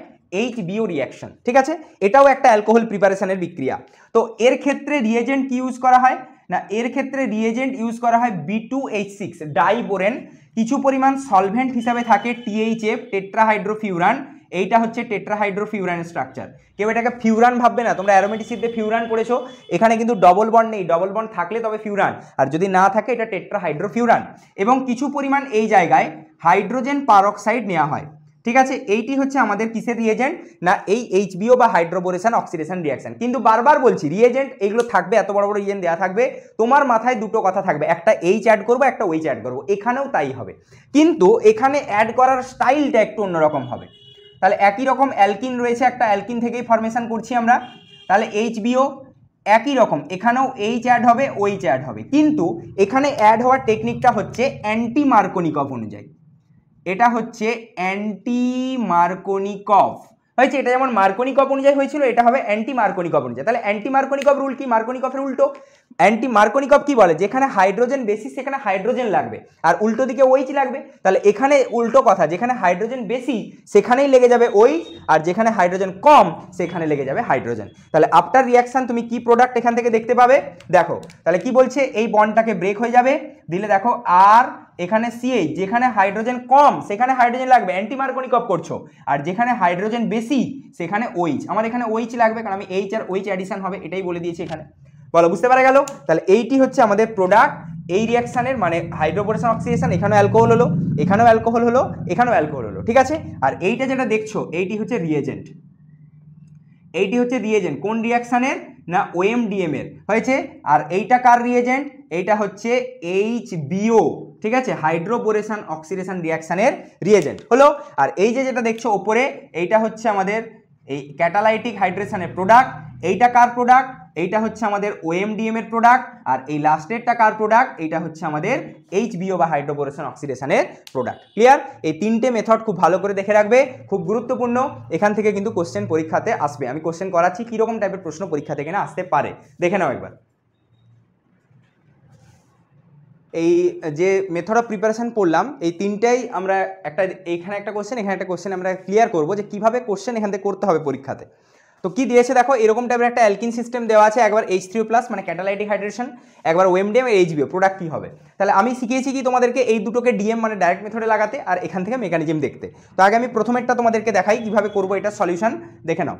HBO রিয়াকশন, ঠিক আছে। এটাও একটা অ্যালকোহল প্রিপারেশনের বিক্রিয়া। তো এর ক্ষেত্রে রিয়েজেন্ট কি ইউজ করা হয় না, এর ক্ষেত্রে রিয়েজেন্ট ইউজ করা হয় B2H6 ডাইবোরেন, কিছু পরিমাণ সলভেন্ট হিসাবে থাকে THF টেট্রাহাইড্রোফিউরান, এইটা হচ্ছে টেট্রাহাইড্রোফিউরান স্ট্রাকচার। কেউ এটাকে ফিউরান ভাববে না, তোমরা অ্যারোমেটিসিডে ফিউরান পড়েছো, এখানে কিন্তু ডবল বন্ড নেই, ডবল বন্ড থাকলে তবে ফিউরান, আর যদি না থাকে এটা টেট্রাহাইড্রোফিউরান। এবং কিছু পরিমাণ এই জায়গায় হাইড্রোজেন পারঅক্সাইড নেওয়া হয়, ঠিক আছে। এইটি হচ্ছে আমাদের কিসের রিয়েজেন্ট না, এই HBO বা হাইড্রোবোরেশন অক্সিডেশন রিয়াকশন। কিন্তু বারবার বলছি রিয়েজেন্ট এগুলো থাকবে, এত বড় বড় রিয়েজেন্ট দেওয়া থাকবে, তোমার মাথায় দুটো কথা থাকবে, একটা H অ্যাড করবো, একটা OH অ্যাড করবো, এখানেও তাই হবে, কিন্তু এখানে অ্যাড করার স্টাইলটা একটু অন্যরকম হবে। তাহলে একই রকম অ্যালকিন রয়েছে, একটা অ্যালকিন থেকেই ফরমেশন করছি আমরা, তাহলে HBO একই রকম, এখানেও H অ্যাড হবে, OH অ্যাড হবে, কিন্তু এখানে অ্যাড হওয়ার টেকনিকটা হচ্ছে অ্যান্টি মার্কোনিকফ অনুযায়ী। এটা হচ্ছে অ্যান্টি মার্কোনিকফ হয়েছে, এটা যেমন মার্কোনিকফ অনুযায়ী হয়েছিল, এটা হবে অ্যান্টি মার্কোনিকফ অনুযায়ী। তাহলে অ্যান্টি মার্কোনিকফ রুল কি, মার্কোনিকফের উল্টো। অ্যান্টি মার্কোনিকফ কি বলে, যেখানে হাইড্রোজেন বেশি সেখানে হাইড্রোজেন লাগবে, আর উল্টো দিকে OH লাগবে। তাহলে এখানে উল্টো কথা, যেখানে হাইড্রোজেন বেশি সেখানেই লেগে যাবে OH, আর যেখানে হাইড্রোজেন কম সেখানে লেগে যাবে হাইড্রোজেন। তাহলে আফটার রিয়াকশন তুমি কি প্রোডাক্ট এখান থেকে দেখতে পাবে, দেখো তাহলে কি বলছে, এই বন্ডটাকে ব্রেক হয়ে যাবে, দিলে দেখো আর এখানে CH, যেখানে হাইড্রোজেন কম সেখানে হাইড্রোজেন লাগবে, অ্যান্টি মার্কোনিকফ করছো, আর যেখানে হাইড্রোজেন বেশি সেখানে OH, আমার এখানে OH লাগবে কারণ আমি H আর OH অ্যাডিশন হবে, এটাই বলে দিয়েছি এখানে। বলো, বুঝতে পারা গেল? তাহলে এইটি হচ্ছে আমাদের প্রোডাক্ট এই রিয়াকশনের, মানে হাইড্রোবোরেশন অক্সিডেশন, এখানেও অ্যালকোহল হলো, এখানেও অ্যালকোহল হলো, এখানেও অ্যালকোহল হলো, ঠিক আছে। আর এইটা যেটা দেখছো এইটি হচ্ছে রিয়েজেন্ট, এইটি হচ্ছে রিয়েজেন্ট কোন রিয়াকশনের না OMDM এর হয়েছে। আর এইটা কার রিয়েজেন্ট, এইটা হচ্ছে HBO, ঠিক আছে, হাইড্রোবোরেশন অক্সিডেশন রিয়াকশনের রিয়েজেন্ট হলো। আর এই যে যেটা দেখছো ওপরে, এইটা হচ্ছে আমাদের এই ক্যাটালাইটিক হাইড্রেশনের প্রোডাক্ট। এইটা কার প্রোডাক্ট, এইটা হচ্ছে আমাদের OMDM এর প্রোডাক্ট, আর এই লাস্টেরটা কার প্রোডাক্ট, এইটা হচ্ছে আমাদের HBO বা হাইড্রোবোরেশন অক্সিডেশনের প্রোডাক্ট। ক্লিয়ার? এই তিনটে মেথড খুব ভালো করে দেখে রাখবে, খুব গুরুত্বপূর্ণ। এখান থেকে কিন্তু কোশ্চেন পরীক্ষাতে আসবে, আমি কোশ্চেন করাচ্ছি কীরকম টাইপের প্রশ্ন পরীক্ষা থেকে না আসতে পারে, দেখে নাও একবার। এই যে মেথড অফ প্রিপারেশন পড়লাম, এই তিনটাই আমরা একটা, এইখানে একটা কোশ্চেন, এখানে একটা কোশ্চেন আমরা ক্লিয়ার করবো যে কীভাবে কোশ্চেন এখান থেকে করতে হবে পরীক্ষাতে। তো কি দিয়েছে দেখো, এরকম টাইপের একটা অ্যালকিন সিস্টেম দেওয়া আছে, একবার H3O+ মানে ক্যাটালাইটিক হাইড্রেশন, একবার OMDM আর HBO, প্রোডাক্ট কী হবে। তাহলে আমি শিখিয়েছি কি তোমাদেরকে এই দুটোকে DM মানে ডাইরেক্ট মেথডে লাগাতে, আর এখান থেকে মেকানিজম দেখতে। তো আগে আমি প্রথমেরটা তোমাদেরকে দেখাই কীভাবে করবো, এটা সলিউশন দেখে নাও।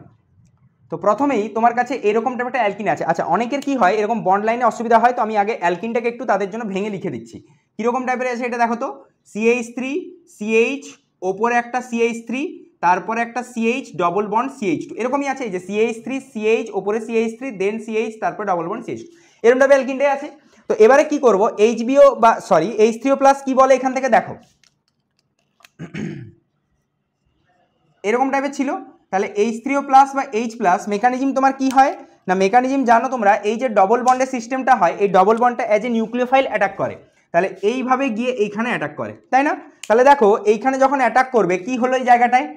তো প্রথমেই তোমার কাছে এরকম টাইপের একটা অ্যালকিন আছে। আচ্ছা, অনেকের কি হয় এরকম বন্ড লাইনে অসুবিধা হয়, তো আমি আগে অ্যালকিনটাকে একটু তাদের জন্য ভেঙে লিখে দিচ্ছি কীরকম টাইপের আছে এটা দেখো তো। CH3 CH, ওপরে একটা CH3, তারপরে একটা CH ডবল বন্ড CH2, এরকমই আছে। এই যে CH3 CH, ওপরে CH3, দেন CH, তারপরে ডবল বন্ড CH2, এরকম টাইপের অ্যালকিনটাই আছে। তো এবারে কি করব, HBO বা সরি H3O+ কি বলে এখান থেকে দেখো, এরকম টাইপের ছিল। তাহলে H3O+ বা H+ মেকানিজম তোমার কি হয় না, মেকানিজম জানো তোমরা, এই যে ডবল বন্ডের সিস্টেমটা হয়, এই ডবল বন্ডটা অ্যাজ এ নিউক্লিওফাইল অ্যাটাক করে, তাহলে এইভাবে গিয়ে এইখানে অ্যাটাক করে, তাই না? তাহলে দেখো এইখানে যখন অ্যাটাক করবে কি হলো এই জায়গাটায়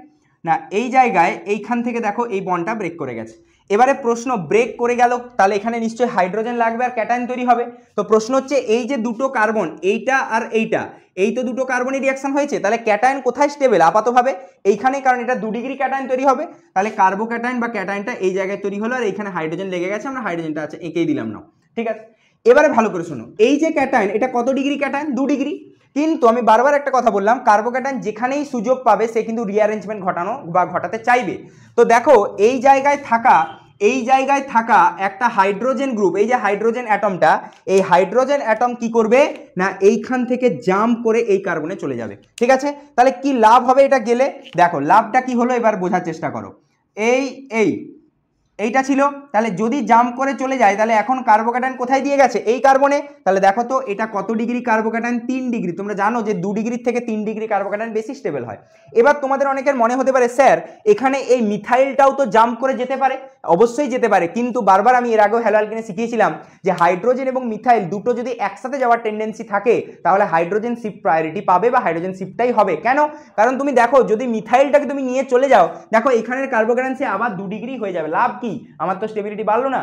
না, এই জায়গায় এইখান থেকে দেখো এই বন্ডটা ব্রেক করে গেছে। এবারে প্রশ্ন, ব্রেক করে গেল তাহলে এখানে নিশ্চয়ই হাইড্রোজেন লাগবে আর ক্যাটায়ন তৈরি হবে। তো প্রশ্ন হচ্ছে এই যে দুটো কার্বন, এইটা আর এইটা, এই তো দুটো কার্বনই রিঅ্যাকশন হয়েছে, তাহলে ক্যাটায়ন কোথায় স্টেবল আপাতভাবে এইখানে, কারণ এটা 2 ডিগ্রি ক্যাটায়ন তৈরি হবে, তাহলে কার্বো ক্যাটায়ন বা ক্যাটায়নটা এই জায়গায় তৈরি হলো, আর এইখানে হাইড্রোজেন লেগে গেছে, আমরা হাইড্রোজেনটা আছে এঁকেই দিলাম না, ঠিক আছে। এবারে ভালো করে শোনো, এই যে ক্যাটায়ন এটা কত ডিগ্রি ক্যাটায়ন, 2 ডিগ্রি, কিন্তু আমি বারবার একটা কথা বললাম, কার্বোক্যাটায়ন যেখানেই সুযোগ পাবে সে কিন্তু রিঅ্যারেঞ্জমেন্ট ঘটানো বা ঘটাতে চাইবে। তো দেখো এই জায়গায় থাকা একটা হাইড্রোজেন গ্রুপ, এই যে হাইড্রোজেন অ্যাটমটা, এই হাইড্রোজেন অ্যাটম কি করবে না, এইখান থেকে জাম্প করে এই কার্বনে চলে যাবে, ঠিক আছে। তাহলে কি লাভ হবে এটা গেলে, দেখো লাভটা কি হলো এবার বোঝার চেষ্টা করো। এইটা ছিল, তাহলে যদি জাম্প করে চলে যায় তাহলে এখন কার্বোক্যাটায়ন কোথায় দিয়ে গেছে, এই কার্বনে। তাহলে দেখো তো এটা কত ডিগ্রি কার্বোক্যাটায়ন, 3 ডিগ্রি। তোমরা জানো যে 2 ডিগ্রি থেকে 3 ডিগ্রি কার্বোক্যাটায়ন বেশি স্টেবল হয়। এবার তোমাদের অনেকের মনে হতে পারে স্যার এখানে এই মিথাইলটাও তো জাম্প করে যেতে পারে, অবশ্যই যেতে পারে, কিন্তু বারবার আমি এর আগেও হ্যালো অ্যালকেনে শিখিয়েছিলাম যে হাইড্রোজেন এবং মিথাইল দুটো যদি একসাথে যাওয়ার টেন্ডেন্সি থাকে তাহলে হাইড্রোজেন শিফট প্রায়োরিটি পাবে বা হাইড্রোজেন শিফটটাই হবে। কেন? কারণ তুমি দেখো যদি মিথাইলটাকে তুমি নিয়ে চলে যাও, দেখো এখানের কার্বোক্যাটায়ন সে আবার 2 ডিগ্রি হয়ে যাবে, লাভ কি, আমার তো স্টেবিলিটি বাড়লো না।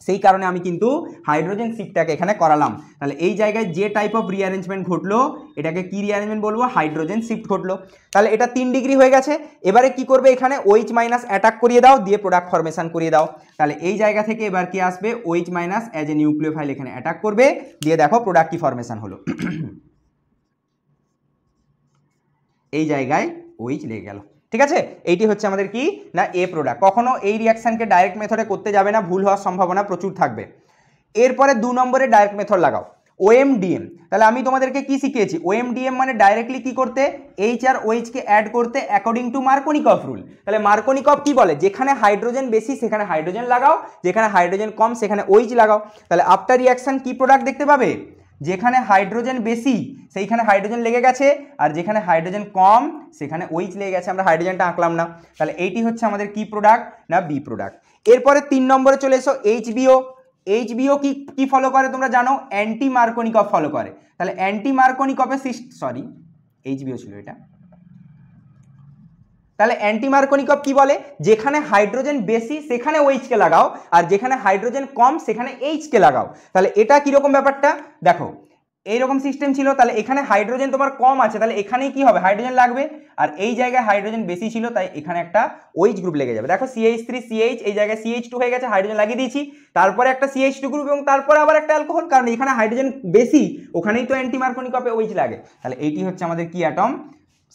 সেই কারণে আমি কিন্তু হাইড্রোজেন শিফটটাকে এখানে করালাম। তাহলে এই জায়গায় যে টাইপ অফ রিঅ্যারেঞ্জমেন্ট ঘটলো এটাকে কি রিঅ্যারেঞ্জমেন্ট বলবো, হাইড্রোজেন শিফট ঘটলো। তাহলে এটা 3 ডিগ্রি হয়ে গেছে। এবারে কি করবে, এখানে OH- অ্যাটাক করিয়ে দাও, দিয়ে প্রোডাক্ট ফরমেশন করিয়ে দাও। তাহলে এই জায়গা থেকে এবার কি আসবে, OH- অ্যাজ এ নিউক্লিওফাইল এখানে অ্যাটাক করবে, দিয়ে দেখো প্রোডাক্ট কি ফরমেশন হলো, এই জায়গায় OH লেগে গেল, ঠিক আছে। এইটি হচ্ছে আমাদের কি না এ প্রোডাক্ট। কখনো এই রিঅ্যাকশনকে ডাইরেক্ট মেথডে করতে যাবে না, ভুল হওয়ার সম্ভাবনা প্রচুর থাকবে। এরপরে 2 নম্বরে ডাইরেক্ট মেথড লাগাও, OMDM। তাহলে আমি তোমাদেরকে কি শিখিয়েছি, OMDM মানে ডাইরেক্টলি কি করতে, H আর OH কে অ্যাড করতে অ্যাকর্ডিং টু মার্কোনিকফ রুল। তাহলে মার্কোনিকফ কি বলে, যেখানে হাইড্রোজেন বেশি সেখানে হাইড্রোজেন লাগাও, যেখানে হাইড্রোজেন কম সেখানে OH লাগাও। তাহলে আফটার রিঅ্যাকশন কি প্রোডাক্ট দেখতে পাবে, যেখানে হাইড্রোজেন বেশি সেইখানে হাইড্রোজেন লেগে গেছে, আর যেখানে হাইড্রোজেন কম সেখানে OH লেগে গেছে, আমরা হাইড্রোজেনটা আঁকলাম না। তাহলে এইটি হচ্ছে আমাদের কি প্রোডাক্ট না বি প্রোডাক্ট। এরপরে 3 নম্বরে চলে এসো, HBO কি ফলো করে তোমরা জানো, অ্যান্টি মার্কোনিকফ ফলো করে। তাহলে অ্যান্টি মার্কোনিকফের সরি HBO ছিল এটা। তাহলে অ্যান্টি মার্কোনিকফ কি বলে, যেখানে হাইড্রোজেন বেশি সেখানে OH কে লাগাও, আর যেখানে হাইড্রোজেন কম সেখানে H কে লাগাও। তাহলে এটা কিরকম ব্যাপারটা দেখো, এইরকম সিস্টেম ছিল। তাহলে এখানে হাইড্রোজেন তোমার কম আছে, তাহলে এখানেই কি হবে, হাইড্রোজেন লাগবে, আর এই জায়গায় হাইড্রোজেন বেশি ছিল তাই এখানে একটা OH গ্রুপ লেগে যাবে। দেখো CH3 CH, এই জায়গায় CH2 হয়ে গেছে, হাইড্রোজেন লাগিয়ে দিয়েছি, তারপরে একটা CH2 গ্রুপ এবং তারপরে আবার একটা অ্যালকোহল, কারণ এখানে হাইড্রোজেন বেশি, ওখানেই তো অ্যান্টি মার্কোনিকফে OH লাগে। তাহলে এইটি হচ্ছে আমাদের কি অ্যাটম,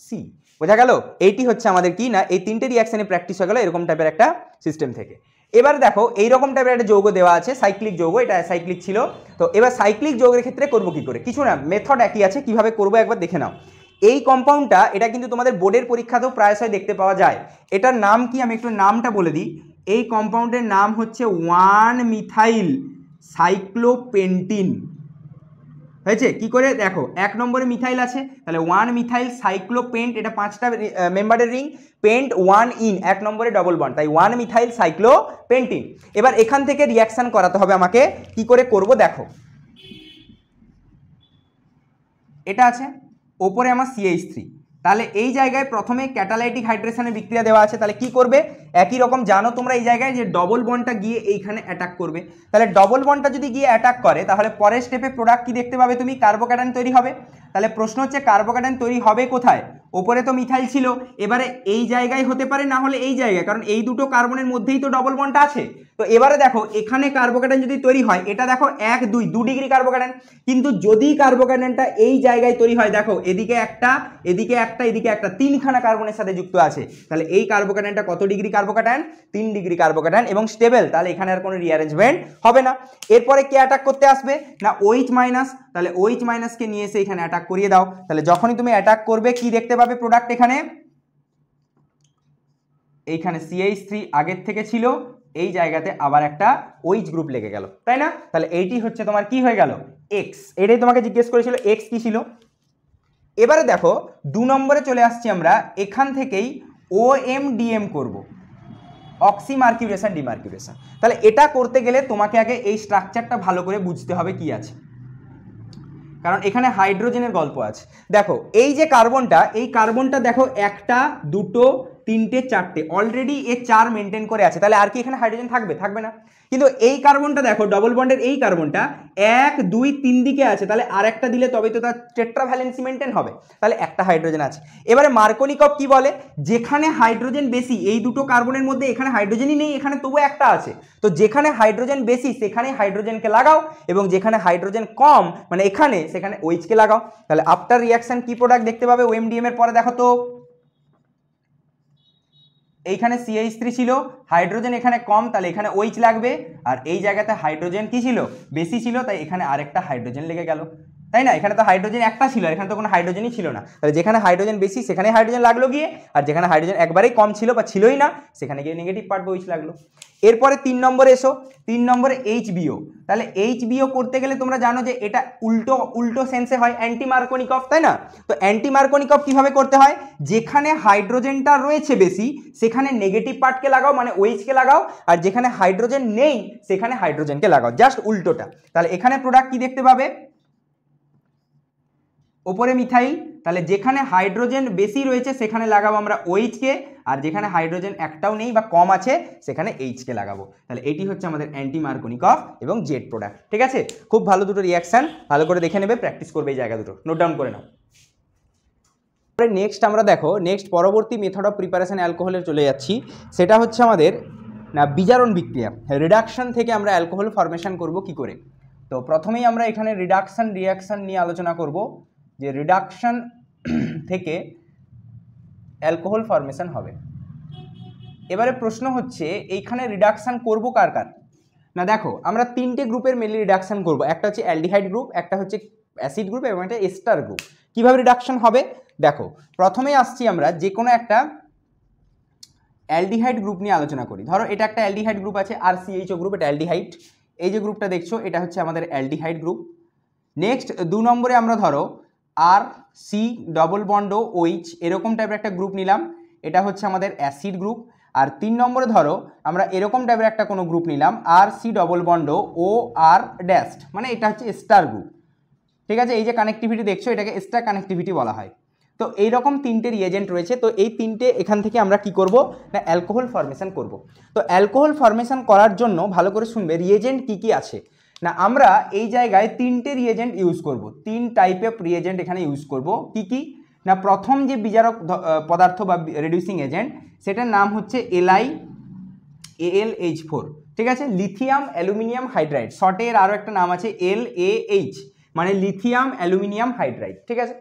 সি। বোঝা গেল, এইটি হচ্ছে আমাদের কি না এই 3টে রিঅ্যাকশনে প্র্যাকটিস হয়ে গেল এরকম টাইপের একটা সিস্টেম থেকে। এবার দেখো এইরকম টাইপের একটা যৌগ দেওয়া আছে, সাইক্লিক যৌগ, এটা সাইক্লিক ছিল। তো এবার সাইক্লিক যৌগের ক্ষেত্রে করবো কি করে, কিছু না, মেথড একই আছে, কিভাবে করবো একবার দেখে নাও। এই কম্পাউন্ডটা এটা কিন্তু তোমাদের বোর্ডের পরীক্ষাতেও প্রায়শই দেখতে পাওয়া যায়। এটার নাম কি, আমি একটু নামটা বলে দিই। এই কম্পাউন্ডের নাম হচ্ছে 1 মিথাইল সাইক্লোপেন্টিন। হয়েছে? কি করে দেখো, 1 নম্বরে মিথাইল আছে, তাহলে 1 মিথাইল সাইক্লোপেন্ট, এটা 5টা মেম্বারের রিং, পেন্ট 1 ইন, 1 নম্বরে ডবল বন্ড, তাই 1 মিথাইল সাইক্লোপেন্টিন। এবার এখান থেকে রিয়াকশন করাতে হবে আমাকে, কি করে করব দেখো, এটা আছে ওপরে আমার CH3, তাহলে এই জায়গায় প্রথমে ক্যাটালাইটিক হাইড্রেশনের বিক্রিয়া দেওয়া আছে, তাহলে কি করবে একই রকম জানো তোমরা এই জায়গায় যে ডবল বন্ডটা গিয়ে এইখানে অ্যাটাক করবে, তাহলে ডবল বন্ডটা যদি গিয়ে অ্যাটাক করে তাহলে পরের স্টেপে প্রোডাক্ট কি দেখতে পাবে তুমি, কার্বোক্যাটায়ন তৈরি হবে। তাহলে প্রশ্ন হচ্ছে কার্বোক্যাটায়ন তৈরি হবে কোথায়, ওপরে তো মিথাইল ছিল, এবারে এই জায়গায় হতে পারে, না হলে এই জায়গায়, কারণ এই দুটো কার্বনের মধ্যেই তো ডবল বন্ডটা আছে। তো এবারে দেখো এখানে কার্বোক্যাটায়ন যদি তৈরি হয়, এটা দেখো 1 2 ডিগ্রি কার্বোক্যাটায়ন, কিন্তু যদি কার্বোক্যাটায়নটা এই জায়গায় তৈরি হয়, দেখো এদিকে একটা, এদিকে একটা, এদিকে একটা, 3খানা কার্বনের সাথে যুক্ত আছে, তাহলে এই কার্বোক্যাটায়নটা কত ডিগ্রি কার্বোক্যাটায়ন, 3 ডিগ্রি কার্বোক্যাটায়ন এবং স্টেবল, তাহলে এখানে আর কোনো রিঅ্যারেঞ্জমেন্ট হবে না। এরপরে কে অ্যাটাক করতে আসবে না OH মাইনাস, তাহলে OH মাইনাসকে নিয়ে এসে এখানে অ্যাটাক করিয়ে দাও, তাহলে যখনই তুমি অ্যাটাক করবে কি দেখতে পাবে প্রোডাক্ট, এখানে এইখানে CH3 আগের থেকে ছিল, এই জায়গাতে আবার একটা OH গ্রুপ লেগে গেল, তাই না? তাহলে এইটি হচ্ছে তোমার কি হয়ে গেল X, এটাই তোমাকে জিজ্ঞেস করেছিল X কি ছিল। এবারে দেখো 2 নম্বরে চলে আসছি আমরা, এখান থেকেই OMDM করব, অক্সিমার্কিউরেশন ডিমার্কিউরেশন। তাহলে এটা করতে গেলে তোমাকে আগে এই স্ট্রাকচারটা ভালো করে বুঝতে হবে কি আছে, কারণ এখানে হাইড্রোজেনের গল্প আছে। দেখো এই যে কার্বনটা, এই কার্বনটা দেখো 1টা 2টো 3টে 4টে, অলরেডি এ 4 মেনটেন করে আছে, তাহলে আর কি এখানে হাইড্রোজেন থাকবে, থাকবে না। কিন্তু এই কার্বনটা দেখো, ডবল বন্ডের এই কার্বনটা 1 2 3 দিকে আছে, তাহলে আরেকটা দিলে তবেই তো তার টেট্রাভ্যালেন্সি মেনটেন হবে, তাহলে একটা হাইড্রোজেন আছে। এবারে মার্কোনিকভ কি বলে, যেখানে হাইড্রোজেন বেশি, এই দুটো কার্বনের মধ্যে এখানে হাইড্রোজেনই নেই, এখানে তবু একটা আছে, তো যেখানে হাইড্রোজেন বেশি সেখানে হাইড্রোজেনকে লাগাও, এবং যেখানে হাইড্রোজেন কম মানে এখানে, সেখানে OH কে লাগাও। তাহলে আফটার রিয়াকশন কি প্রোডাক্ট দেখতে পাবে OMDM এর পরে, দেখো তো এইখানে CH3 ছিল, হাইড্রোজেন এখানে কম, তাহলে এখানে OH লাগবে, আর এই জায়গাতে হাইড্রোজেন কি ছিল বেশি ছিল, তাই এখানে আরেকটা হাইড্রোজেন লেগে গেল, তাই না? এখানে তো হাইড্রোজেন একটা ছিল, এখানে তো কোনো হাইড্রোজেনই ছিল না, তাহলে যেখানে হাইড্রোজেন বেশি সেখানে হাইড্রোজেন লাগলো গিয়ে, আর যেখানে হাইড্রোজেন একবারেই কম ছিল বা ছিলই না সেখানে গিয়ে নেগেটিভ পার্ট OH লাগলো। এরপরে 3 নম্বরে এসো, 3 নম্বরে HBO। তাহলে HBO করতে গেলে তোমরা জানো যে এটা উল্টো সেন্সে হয়, অ্যান্টি মার্কোনিকভ, তাই না? তো অ্যান্টি মার্কোনিকভ কিভাবে করতে হয়, যেখানে হাইড্রোজেনটা রয়েছে বেশি সেখানে নেগেটিভ পার্টকে লাগাও মানে OH কে লাগাও, আর যেখানে হাইড্রোজেন নেই সেখানে হাইড্রোজেনকে লাগাও, জাস্ট উল্টোটা। তাহলে এখানে প্রোডাক্ট কি দেখতে পাবে, ওপরে মিথাইল, তাহলে যেখানে হাইড্রোজেন বেশি রয়েছে সেখানে লাগাবো আমরা OH কে, আর যেখানে হাইড্রোজেন একটাও নেই বা কম আছে সেখানে H কে লাগাবো। তাহলে এটি হচ্ছে আমাদের অ্যান্টি মার্কোনিকভ এবং জেড প্রোডাক্ট, ঠিক আছে? খুব ভালো দুটো রিয়াকশন, ভালো করে দেখে নেবে, প্র্যাকটিস করবে এই জায়গা দুটো, নোট ডাউন করে নাও। নেক্সট আমরা দেখো, নেক্সট পরবর্তী মেথড অফ প্রিপারেশন অ্যালকোহলের চলে যাচ্ছি, সেটা হচ্ছে আমাদের না বিজারণ বিক্রিয়া, রিডাকশন থেকে আমরা অ্যালকোহল ফরমেশন করব কি করে। তো প্রথমেই আমরা এখানে রিয়াকশন নিয়ে আলোচনা করব, যে রিডাকশন থেকে অ্যালকোহল ফরমেশন হবে। এবারে প্রশ্ন হচ্ছে এইখানে রিডাকশন করব কার কার না, দেখো আমরা 3টে গ্রুপের মেনলি রিডাকশন করব, একটা হচ্ছে অ্যালডিহাইড গ্রুপ, একটা হচ্ছে অ্যাসিড গ্রুপ এবং একটা এস্টার গ্রুপ। কিভাবে রিডাকশন হবে দেখো, প্রথমেই আসছি আমরা যে কোনো একটা অ্যালডিহাইড গ্রুপ নিয়ে আলোচনা করি। ধরো এটা একটা অ্যালডিহাইড গ্রুপ আছে, RCHO গ্রুপ, এটা অ্যালডিহাইড, এই যে গ্রুপটা দেখছো এটা হচ্ছে আমাদের অ্যালডিহাইড গ্রুপ। নেক্সট 2 নম্বরে আমরা ধরো RC ডবল বন্ড OH এরকম টাইপের একটা গ্রুপ নিলাম, এটা হচ্ছে আমাদের অ্যাসিড গ্রুপ। আর 3 নম্বরে ধরো আমরা এরকম টাইপের একটা কোনো গ্রুপ নিলাম RC double bond OR dashed, মানে এটা হচ্ছে স্টার গ্রুপ, ঠিক আছে? এই যে কানেক্টিভিটি দেখছো এটাকে স্টার কানেক্টিভিটি বলা হয়। তো এইরকম 3টে রিয়েজেন্ট রয়েছে, তো এই 3টে এখান থেকে আমরা কি করব না অ্যালকোহল ফরমেশন করব। তো অ্যালকোহল ফরমেশন করার জন্য ভালো করে শুনবে রিয়েজেন্ট কি কি আছে না, আমরা এই জায়গায় 3টে রিয়েজেন্ট ইউজ করব, 3 টাইপের রিয়েজেন্ট এখানে ইউজ করব। কি কি না, প্রথম যে বিজারক পদার্থ বা রিডিউসিং এজেন্ট সেটার নাম হচ্ছে LiAlH4, ঠিক আছে? লিথিয়াম অ্যালুমিনিয়াম হাইড্রাইড, শর্টে এর আরও একটা নাম আছে LAH, মানে লিথিয়াম অ্যালুমিনিয়াম হাইড্রাইড, ঠিক আছে?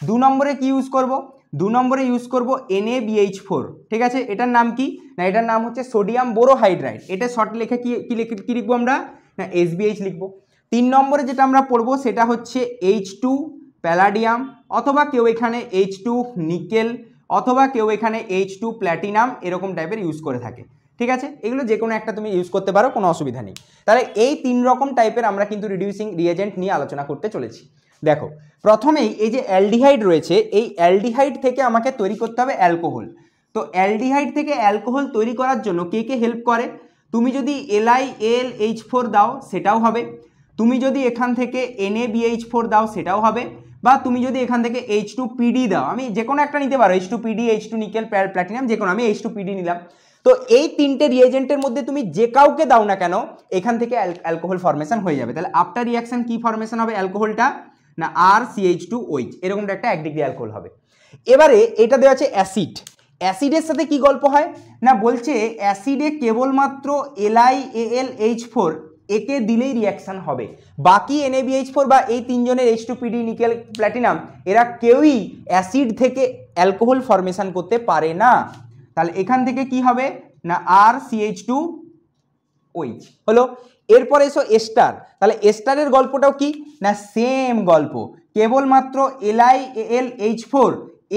2 নম্বরে কি ইউজ করব, 2 নম্বরে ইউজ করব NaBH4, ঠিক আছে? এটার নাম কি না, এটার নাম হচ্ছে সোডিয়াম বোরোহাইড্রাইড, এটা শর্ট লেখে কি লিখবো আমরা না SBH লিখবো। 3 নম্বরে যেটা আমরা পড়বো সেটা হচ্ছে H2 প্যালাডিয়াম, অথবা কেউ এখানে H2 নিকেল, অথবা কেউ এখানে H2 প্ল্যাটিনাম, এরকম টাইপের ইউজ করে থাকে, ঠিক আছে? এগুলো যে কোনো একটা তুমি ইউজ করতে পারো, কোনো অসুবিধা নেই। তাহলে এই 3 রকম টাইপের আমরা কিন্তু রিডিউসিং রিয়েজেন্ট নিয়ে আলোচনা করতে চলেছি। দেখো প্রথমেই এই যে অ্যালডিহাইড রয়েছে, এই অ্যালডিহাইড থেকে আমাকে তৈরি করতে হবে অ্যালকোহল। তো অ্যালডিহাইড থেকে অ্যালকোহল তৈরি করার জন্য কে কে হেল্প করে? তুমি যদি LiAlH4 দাও সেটাও হবে, তুমি যদি এখান থেকে NaBH4 দাও সেটাও হবে, বা তুমি যদি এখান থেকে H2PD দাও, আমি যে কোনো একটা নিতে পারো, H2PD, H2 নিকেল প্ল্যাটিনাম, যে কোনো, আমি H2PD নিলাম। তো এই তিনটে রিয়েজেন্টের মধ্যে তুমি যে কাউকে দাও না কেন এখান থেকে অ্যালকোহল ফর্মেশন হয়ে যাবে। তাহলে আফটার রিয়াকশন কি ফর্মেশন হবে অ্যালকোহলটা? না RCH2OH, এরকমটা একটা 1 ডিগ্রি অ্যালকোহল হবে। এবারে এটা দেওয়া আছে অ্যাসিড। অ্যাসিডের সাথে কি গল্প হয় না, বলছে অ্যাসিডে কেবলমাত্র LiAlH4 একে দিলেই রিয়াকশান হবে, বাকি NaBH4 বা এই তিনজনের H2PD নিকেল প্ল্যাটিনাম এরা কেউই অ্যাসিড থেকে অ্যালকোহল ফর্মেশন করতে পারে না। তাহলে এখান থেকে কি হবে না RCH2OH হলো। এরপরে এসো এস্টার। তাহলে এস্টারের গল্পটাও কি না সেম গল্প, কেবলমাত্র LiAlH4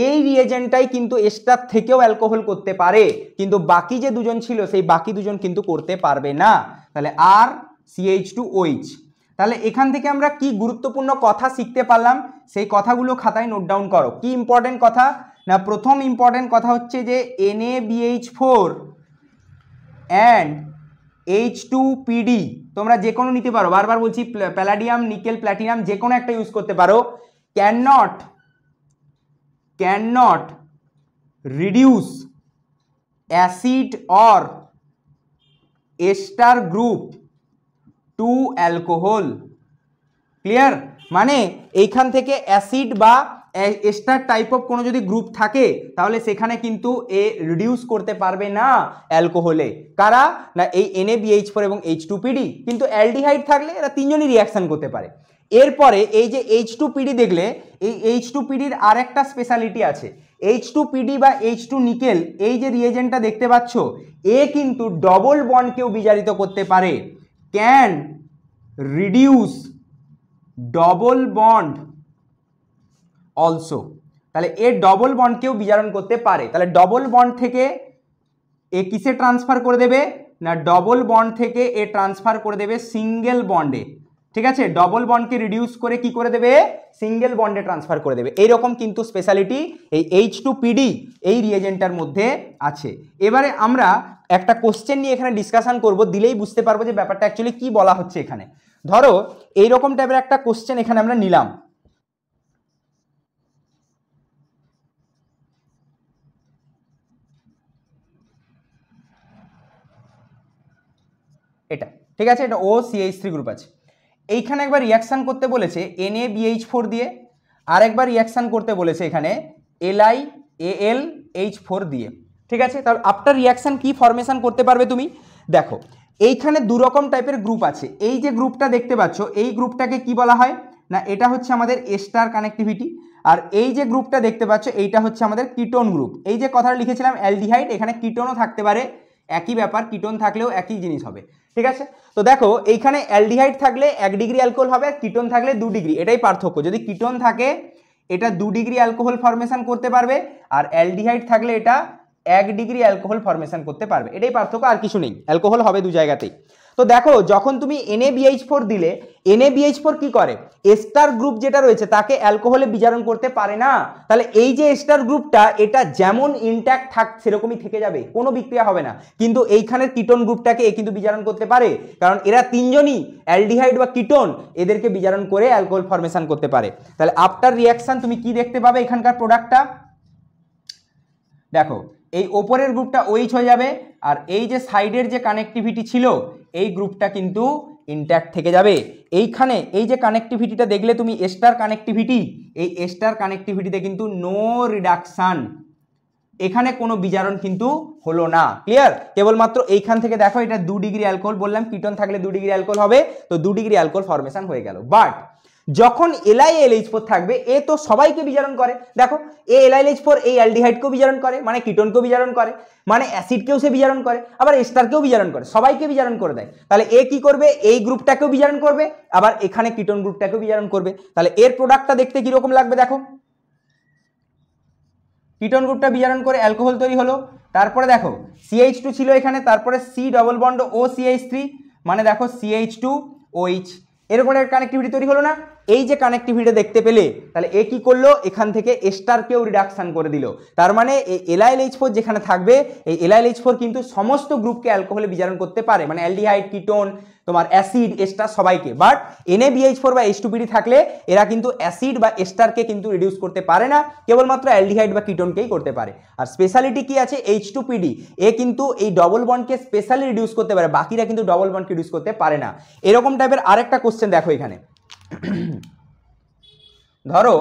এই রিয়েজেন্টটাই কিন্তু এস্টার থেকেও অ্যালকোহল করতে পারে, কিন্তু বাকি যে দুজন ছিল সেই বাকি দুজন কিন্তু করতে পারবে না। তাহলে RCH2OH। তাহলে এখান থেকে আমরা কি গুরুত্বপূর্ণ কথা শিখতে পারলাম সেই কথাগুলো খাতায় নোট ডাউন করো। কি ইম্পর্টেন্ট কথা না, প্রথম ইম্পর্টেন্ট কথা হচ্ছে যে NaBH4 অ্যান্ড H2PD তোমরা যে কোনো নিতে পারো, বারবার বলছি প্যালাডিয়াম নিকেল প্ল্যাটিনাম যে কোনো একটা ইউজ করতে পারো, cannot reduce acid or ester group to alcohol। Clear? মানে এইখান থেকে অ্যাসিড বা এস্টার টাইপ অফ কোনো যদি গ্রুপ থাকে তাহলে সেখানে কিন্তু রিডিউস করতে পারবে না অ্যালকোহলে। কারা না এই NaBH4 এবং H2PD, কিন্তু অ্যালডিহাইড থাকলে এরা তিনজনই রিয়াকশন করতে পারে। এরপরে এই যে H2PD দেখলে, এই H2PDর আর একটা স্পেশালিটি আছে। H2PD বা H2 নিকেল এই যে রিয়েজেন্টটা দেখতে পাচ্ছ এ কিন্তু ডবল বন্ডকেও বিজারিত করতে পারে, can reduce double bond also. তাহলে এ ডবল বন্ডকেও বিজারণ করতে পারে। তাহলে ডবল বন্ড থেকে এ কিসে ট্রান্সফার করে দেবে না ডবল বন্ড থেকে এ ট্রান্সফার করে দেবে সিঙ্গেল বন্ডে। ঠিক আছে, ডবল বন্ডকে রিডিউস করে কি করে দেবে সিঙ্গেল বন্ডে ট্রান্সফার করে দেবে। এইরকম কিন্তু স্পেশালিটি এই H2PD এই রিয়েজেন্টটার মধ্যে আছে। এবারে আমরা একটা কোশ্চেন নিয়ে এখানে ডিসকাশন করব, দিলেই বুঝতে পারবো যে ব্যাপারটা অ্যাকচুয়ালি কি বলা হচ্ছে এখানে। ধরো এইরকম টাইপের একটা কোশ্চেন এখানে আমরা নিলাম, এটা ঠিক আছে, এটা OCH3 গ্রুপ আছে। এইখানে একবার রিয়াকশান করতে বলেছে NaBH4 দিয়ে, আর একবার রিয়াকশান করতে বলেছে এখানে LiAlH4 দিয়ে। ঠিক আছে, তাহলে আফটার রিয়াকশান কি ফরমেশন করতে পারবে তুমি দেখো। এইখানে দু রকম টাইপের গ্রুপ আছে। এই যে গ্রুপটা দেখতে পাচ্ছ এই গ্রুপটাকে কি বলা হয় না এটা হচ্ছে আমাদের এস্টার কানেক্টিভিটি, আর এই যে গ্রুপটা দেখতে পাচ্ছ এইটা হচ্ছে আমাদের কিটোন গ্রুপ। এই যে কথাটা লিখেছিলাম অ্যালডিহাইড, এখানে কিটোনও থাকতে পারে, একই ব্যাপার, কিটোন থাকলেও একই জিনিস হবে। ঠিক আছে, তো দেখো এইখানে অ্যালডিহাইড থাকলে 1 ডিগ্রি অ্যালকোহল হবে, আর কিটোন থাকলে 2 ডিগ্রি, এটাই পার্থক্য। যদি কিটোন থাকে এটা 2 ডিগ্রি অ্যালকোহল ফর্মেশন করতে পারবে, আর অ্যালডিহাইড থাকলে এটা 1 ডিগ্রি অ্যালকোহল ফর্মেশন করতে পারবে, এটাই পার্থক্য, আর কিছু নেই। অ্যালকোহল হবে দু জায়গাতেই। তো দেখো যখন তুমি NaBH4 দিলে, NaBH4 কি করে এস্টার গ্রুপ যেটা রয়েছে তাকে অ্যালকোহলে বিজারণ করতে পারে না। তাহলে এই যে এস্টার গ্রুপটা এটা যেমন ইনট্যাক্ট থাক সেরকমই থেকে যাবে, কোনো বিক্রিয়া হবে না। কিন্তু এইখানের কিটোন গ্রুপটাকে এ কিন্তু বিজারণ করতে পারে, কারণ এরা তিনজনই অ্যালডিহাইড বা কিটোন, এদেরকে বিজারণ করে অ্যালকোহল ফর্মেশন করতে পারে। তাহলে আফটার রিয়াকশন তুমি কি দেখতে পাবে এখানকার প্রোডাক্টটা দেখো, এই ওপরের গ্রুপটা OH হয়ে যাবে, আর এই যে সাইডের যে কানেক্টিভিটি ছিল এই গ্রুপটা কিন্তু ইনট্যাক্ট থেকে যাবে। এইখানে এই যে কানেক্টিভিটিটা দেখলে তুমি এস্টার কানেক্টিভিটি, এই এস্টার কানেক্টিভিটিতে কিন্তু নো রিডাকশান, এখানে কোনো বিজারণ কিন্তু হলো না। ক্লিয়ার? কেবলমাত্র এইখান থেকে দেখো এটা 2 ডিগ্রি অ্যালকোহল, বললাম কিটোন থাকলে 2 ডিগ্রি অ্যালকোহল হবে, তো 2 ডিগ্রি অ্যালকোহল ফর্মেশন হয়ে গেল। বাট যখন LiAlH4 থাকবে এ তো সবাইকে বিজারণ করে, দেখো LiAlH4 এই অ্যালডিহাইডকেও বিজারণ করে, মানে কিটোনকেও বিজারণ করে, মানে অ্যাসিডকেও সে বিজারণ করে, আবার এস্টারকেও বিজারণ করে, সবাইকে বিজারণ করে দেয়। তাহলে এ কি করবে এই গ্রুপটাকেও বিজারণ করবে, আবার এখানে কিটোন গ্রুপটাকেও বিজারণ করবে। তাহলে এর প্রোডাক্টটা দেখতে কিরকম লাগবে দেখো, কিটোন গ্রুপটা বিজারণ করে অ্যালকোহল তৈরি হলো। তারপরে দেখো CH2 ছিল এখানে, তারপরে C ডবল বন্ড OCH3, মানে দেখো CH2OH, এর উপরে কানেক্টিভিটি তৈরি হলো না। এই যে কানেক্টিভিটি দেখতে পেলে, তাহলে এ কি করলো, এখান থেকে এস্টারকেও রিডাকশন করে দিল। তার মানে এই LiLH4 যেখানে থাকবে, এই LiLH4 কিন্তু সমস্ত গ্রুপকে অ্যালকোহলে বিজারণ করতে পারে, মানে অ্যালডিহাইড, কিটোন, তোমার অ্যাসিড, এস্টার সবাইকে। বাট NaBH4 বা H2PD থাকলে এরা কিন্তু অ্যাসিড বা এস্টারকে কিন্তু রিডিউস করতে পারে না, কেবলমাত্র অ্যালডিহাইড বা কিটোনকেই করতে পারে। আর স্পেশালিটি কি আছে, H2PD এ কিন্তু এই ডবল বন্ডকে স্পেশালি রিডিউস করতে পারে, বাকিরা কিন্তু ডবল বন্ডকে রিডিউস করতে পারে না। এরকম টাইপের আরেকটা কোশ্চেন দেখো এখানে, ধরো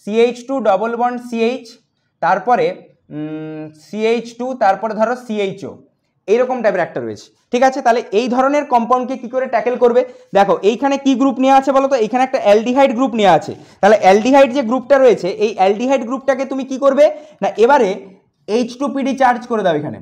CH2 ডবল বন্ড CH, তারপরে CH2, তারপরে ধরো CHO, এইরকম টাইপের একটা রয়েছে, ঠিক আছে। তাহলে এই ধরনের কম্পাউন্ডকে কি করে ট্যাকেল করবে, দেখো এইখানে কি গ্রুপ নেওয়া আছে বলো তো, এইখানে একটা অ্যালডিহাইড গ্রুপ নেওয়া আছে। তাহলে অ্যালডিহাইড যে গ্রুপটা রয়েছে, এই অ্যালডিহাইড গ্রুপটাকে তুমি কি করবে না, এবারে H2PD চার্জ করে দাও এখানে,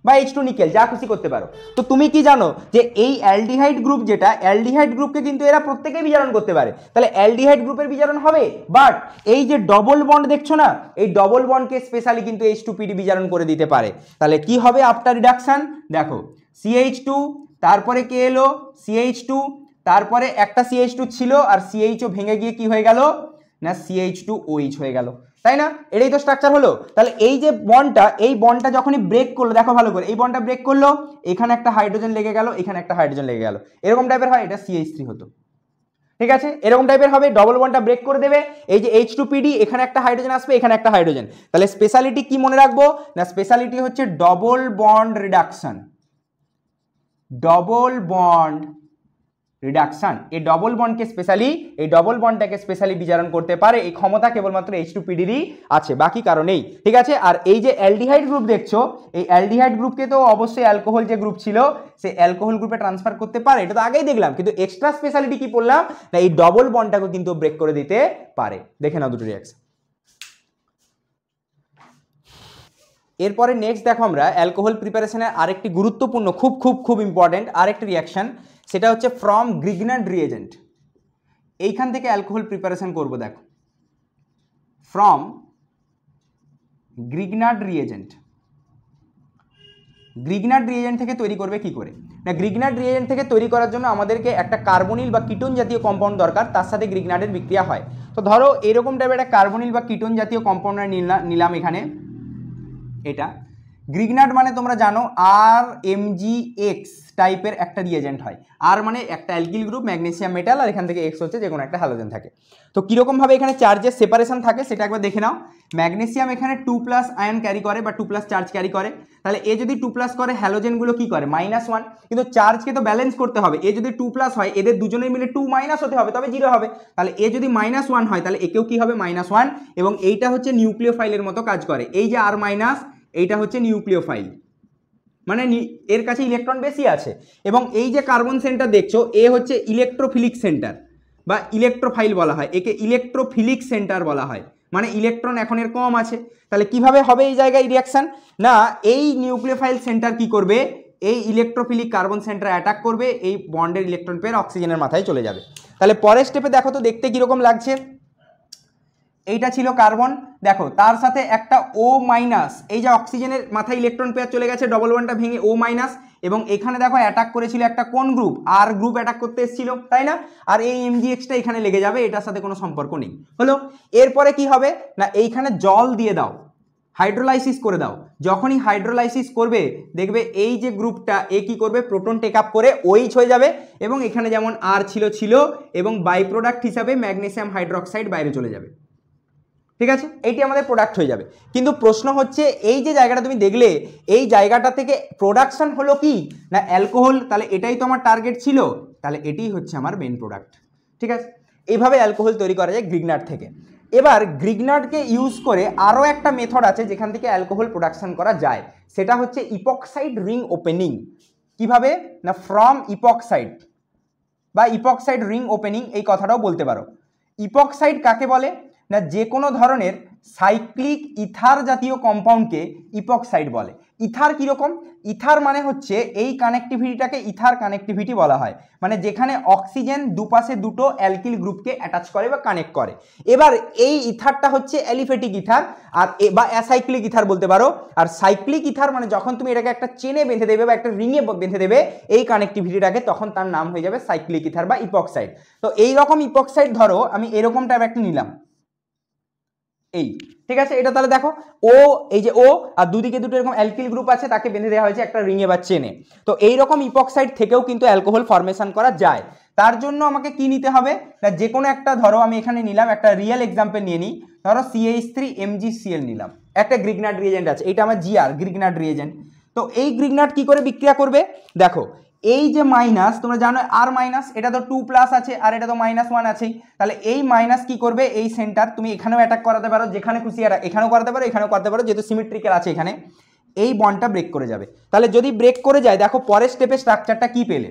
বা H2 নিকেল, যা খুশি করতে পারো। তো তুমি কি জানো যে এই অ্যালডিহাইড গ্রুপ, যেটা অ্যালডিহাইড গ্রুপকে কিন্তু এরা প্রত্যেকেই বিজারণ করতে পারে, তাহলে অ্যালডিহাইড গ্রুপের বিজারণ হবে। বাট এই যে ডবল বন্ড দেখছো না, এই ডবল বন্ডকে স্পেশালি কিন্তু H2PD বিজারণ করে দিতে পারে। তাহলে কি হবে আফটার রিডাকশন, দেখো CH2, তারপরে কে এলো CH2, তারপরে একটা CH2 ছিল, আর CHO ভেঙে গিয়ে কি হয়ে গেল না CH2OH হয়ে গেল, তাই না? এটাই তো স্ট্রাকচার হলো। তাহলে এই যে বন্ডটা, এই বন্ডটা যখনই ব্রেক করলো, দেখো ভালো করে, এই বন্ডটা ব্রেক করলো, এখানে একটা হাইড্রোজেন লেগে গেল, এখানে একটা হাইড্রোজেন লেগে গেল, এরকম টাইপের হয়, এটা CH3 হতো, ঠিক আছে। এরকম টাইপের হবে, ডবল বন্ডটা ব্রেক করে দেবে, এই যে H2PD, এখানে একটা হাইড্রোজেন আসবে, এখানে একটা হাইড্রোজেন। তাহলে স্পেশালিটি কি মনে রাখবো না, স্পেশালিটি হচ্ছে double bond reduction, double bond reduction. এই ডবল বন্ডকে স্পেশালি, এই ডবল বন্ডটাকে স্পেশালি বিজারণ করতে পারে, এই ক্ষমতা কেবলমাত্র H2PD-রই আছে, বাকি কারণেই, ঠিক আছে। আর এই যে অ্যালডিহাইড গ্রুপ দেখছো, এই অ্যালডিহাইড গ্রুপকে তো অবশ্যই অ্যালকোহল যে গ্রুপ ছিল, সেই অ্যালকোহল গ্রুপে ট্রান্সফার করতে পারে, এটা তো আগেই দেখলাম। কিন্তু এক্সট্রা স্পেশালিটি কি পড়লাম না, এই ডবল বন্ডটাকে কিন্তু ব্রেক করে দিতে পারে। দেখে নাও দুটো রিঅ্যাকশন। এরপরে নেক্সট দেখো আমরা অ্যালকোহল প্রিপারেশনের আরেকটি গুরুত্বপূর্ণ, খুব খুব খুব ইম্পর্টেন্ট আরেকটি রিঅ্যাকশন, সেটা হচ্ছে ফ্রম গ্রিগনার্ড রিএজেন্ট। এইখান থেকে অ্যালকোহল প্রিপারেশন করব, দেখো from Grignard reagent. Grignard reagent থেকে তৈরি করবে কি করে না, গ্রিগনার্ড রিএজেন্ট থেকে তৈরি করার জন্য আমাদেরকে একটা কার্বনিল বা কিটোন জাতীয় কম্পাউন্ড দরকার, তার সাথে গ্রিগনার্ডের বিক্রিয়া হয়। তো ধরো এরকম টাইপের একটা কার্বনিল বা কিটোন জাতীয় কম্পাউন্ড নিলাম এখানে, এটা গ্রিগনার্ড মানে তোমরা জানো RMgX টাইপের একটা রিএজেন্ট হয়। আর মানে একটা অ্যালকিল গ্রুপ, ম্যাগনেসিয়াম মেটাল, আর এখান থেকে X হচ্ছে যে কোনো একটা হ্যালোজেন থাকে। তো কীরকম ভাবে এখানে চার্জের সেপারেশন থাকে সেটা একবার দেখে নাও। ম্যাগনেসিয়াম এখানে 2+ আয়ন ক্যারি করে বা 2+ চার্জ ক্যারি করে, তাহলে এ যদি 2+ করে, হ্যালোজেনগুলো কি করে -1, কিন্তু চার্জকে তো ব্যালেন্স করতে হবে। এ যদি 2+ হয়, এদের দুজনের মিলে 2- হতে হবে, তবে 0 হবে। তাহলে এ যদি -1 হয়, তাহলে একেও কি হবে -1, এবং এইটা হচ্ছে নিউক্লিওফাইলের মতো কাজ করে। এই যে R- এইটা হচ্ছে নিউক্লিওফাইল, মানে এর কাছে ইলেকট্রন বেশি আছে। এবং এই যে কার্বন সেন্টার দেখছো, এ হচ্ছে ইলেকট্রোফিলিক সেন্টার বা ইলেকট্রোফাইল বলা হয়, একে ইলেকট্রোফিলিক সেন্টার বলা হয়, মানে ইলেকট্রন এখন এর কম আছে। তাহলে কিভাবে হবে এই জায়গায় রিঅ্যাকশন না, এই নিউক্লিওফাইল সেন্টার কি করবে, এই ইলেকট্রোফিলিক কার্বন সেন্টার অ্যাটাক করবে, এই বন্ডের ইলেকট্রন পেয়ে অক্সিজেনের মাথায় চলে যাবে। তাহলে পরের স্টেপে দেখো তো দেখতে কিরকম লাগছে, এইটা ছিল কার্বন, দেখো তার সাথে একটা O-, এই যে অক্সিজেনের মাথায় ইলেকট্রন পেয়ার চলে গেছে, ডবল বন্ডটা ভেঙে O-, এবং এখানে দেখো অ্যাটাক করেছিল একটা কোন গ্রুপ, আর গ্রুপ অ্যাটাক করতে এসেছিল, তাই না? আর এই MgXটা এখানে লেগে যাবে, এটার সাথে কোনো সম্পর্ক নেই, হলো। এরপরে কি হবে না, এইখানে জল দিয়ে দাও, হাইড্রোলাইসিস করে দাও। যখনই হাইড্রোলাইসিস করবে, দেখবে এই যে গ্রুপটা এ কি করবে, প্রোটন টেক আপ করে OH হয়ে যাবে, এবং এখানে যেমন আর ছিল, এবং বাই প্রোডাক্ট হিসাবে ম্যাগনেসিয়াম হাইড্রোক্সাইড বাইরে চলে যাবে, ঠিক আছে, এইটি আমাদের প্রোডাক্ট হয়ে যাবে। কিন্তু প্রশ্ন হচ্ছে, এই যে জায়গাটা তুমি দেখলে, এই জায়গাটা থেকে প্রোডাকশন হলো কি না অ্যালকোহল, তাহলে এটাই তো আমার টার্গেট ছিল, তাহলে এটাই হচ্ছে আমার মেন প্রোডাক্ট, ঠিক আছে। এইভাবে অ্যালকোহল তৈরি করা যায় গ্রিগনার্ড থেকে। এবার গ্রিগনার্ডকে ইউজ করে আরও একটা মেথড আছে যেখান থেকে অ্যালকোহল প্রোডাকশন করা যায়, সেটা হচ্ছে ইপক্সাইড রিং ওপেনিং। কিভাবে না, ফ্রম ইপক্সাইড বা ইপক্সাইড রিং ওপেনিং, এই কথাটাও বলতে পারো। ইপক্সাইড কাকে বলে না, যে কোনো ধরনের সাইক্লিক ইথার জাতীয় কম্পাউন্ডকে ইপক্সাইড বলে। ইথার কীরকম, ইথার মানে হচ্ছে এই কানেক্টিভিটিটাকে ইথার কানেক্টিভিটি বলা হয়, মানে যেখানে অক্সিজেন দুপাশে দুটো অ্যালকিল গ্রুপকে অ্যাটাচ করে বা কানেক্ট করে। এবার এই ইথারটা হচ্ছে অ্যালিফেটিক ইথার আর বা অ্যাসাইক্লিক ইথার বলতে পারো। আর সাইক্লিক ইথার মানে যখন তুমি এটাকে একটা চেনে বেঁধে দেবে বা একটা রিংয়ে বেঁধে দেবে এই কানেক্টিভিটিটাকে, তখন তার নাম হয়ে যাবে সাইক্লিক ইথার বা ইপক্সাইড। তো এইরকম ইপক্সাইড ধরো আমি এরকম টাইপ একটা নিলাম, এই ঠিক আছে, এটা তাহলে দেখো ও, এই যে ও আর দুদিকে দুটো এরকম অ্যালকিল গ্রুপ আছে, তাকে বেঁধে দেওয়া হয়েছে একটা রিংয়ে বা চেনে। তো এইরকম ইপক্সাইড থেকেও কিন্তু অ্যালকোহল ফরমেশন করা যায়। তার জন্য আমাকে কি নিতে হবে না, যে কোনো একটা ধরো আমি এখানে নিলাম একটা রিয়েল এক্সাম্পল নিয়ে নিই, ধরো CH3MgCl নিলাম, একটা গ্রিগনার্ড রিয়েজেন্ট আছে, এটা আমার জিআর গ্রিগনার্ড রিয়েজেন্ট। তো এই গ্রিগনার্ড কি করে বিক্রিয়া করবে, দেখো এই যে মাইনাস তোমরা জানো আর মাইনাস, এটা তো 2+ আছে আর এটা তো -1 আছেই, তাহলে এই মাইনাস কি করবে, এই সেন্টার তুমি এখানেও অ্যাটাক করাতে পারো, যেখানে খুশি এখানেও করাতে পারো, এখানেও করতে পারো, যেহেতু সিমেট্রিক্যাল আছে এখানে, এই বন্ডটা ব্রেক করে যাবে। তাহলে যদি ব্রেক করে যায়, দেখো পরের স্টেপে স্ট্রাকচারটা কি পেলে,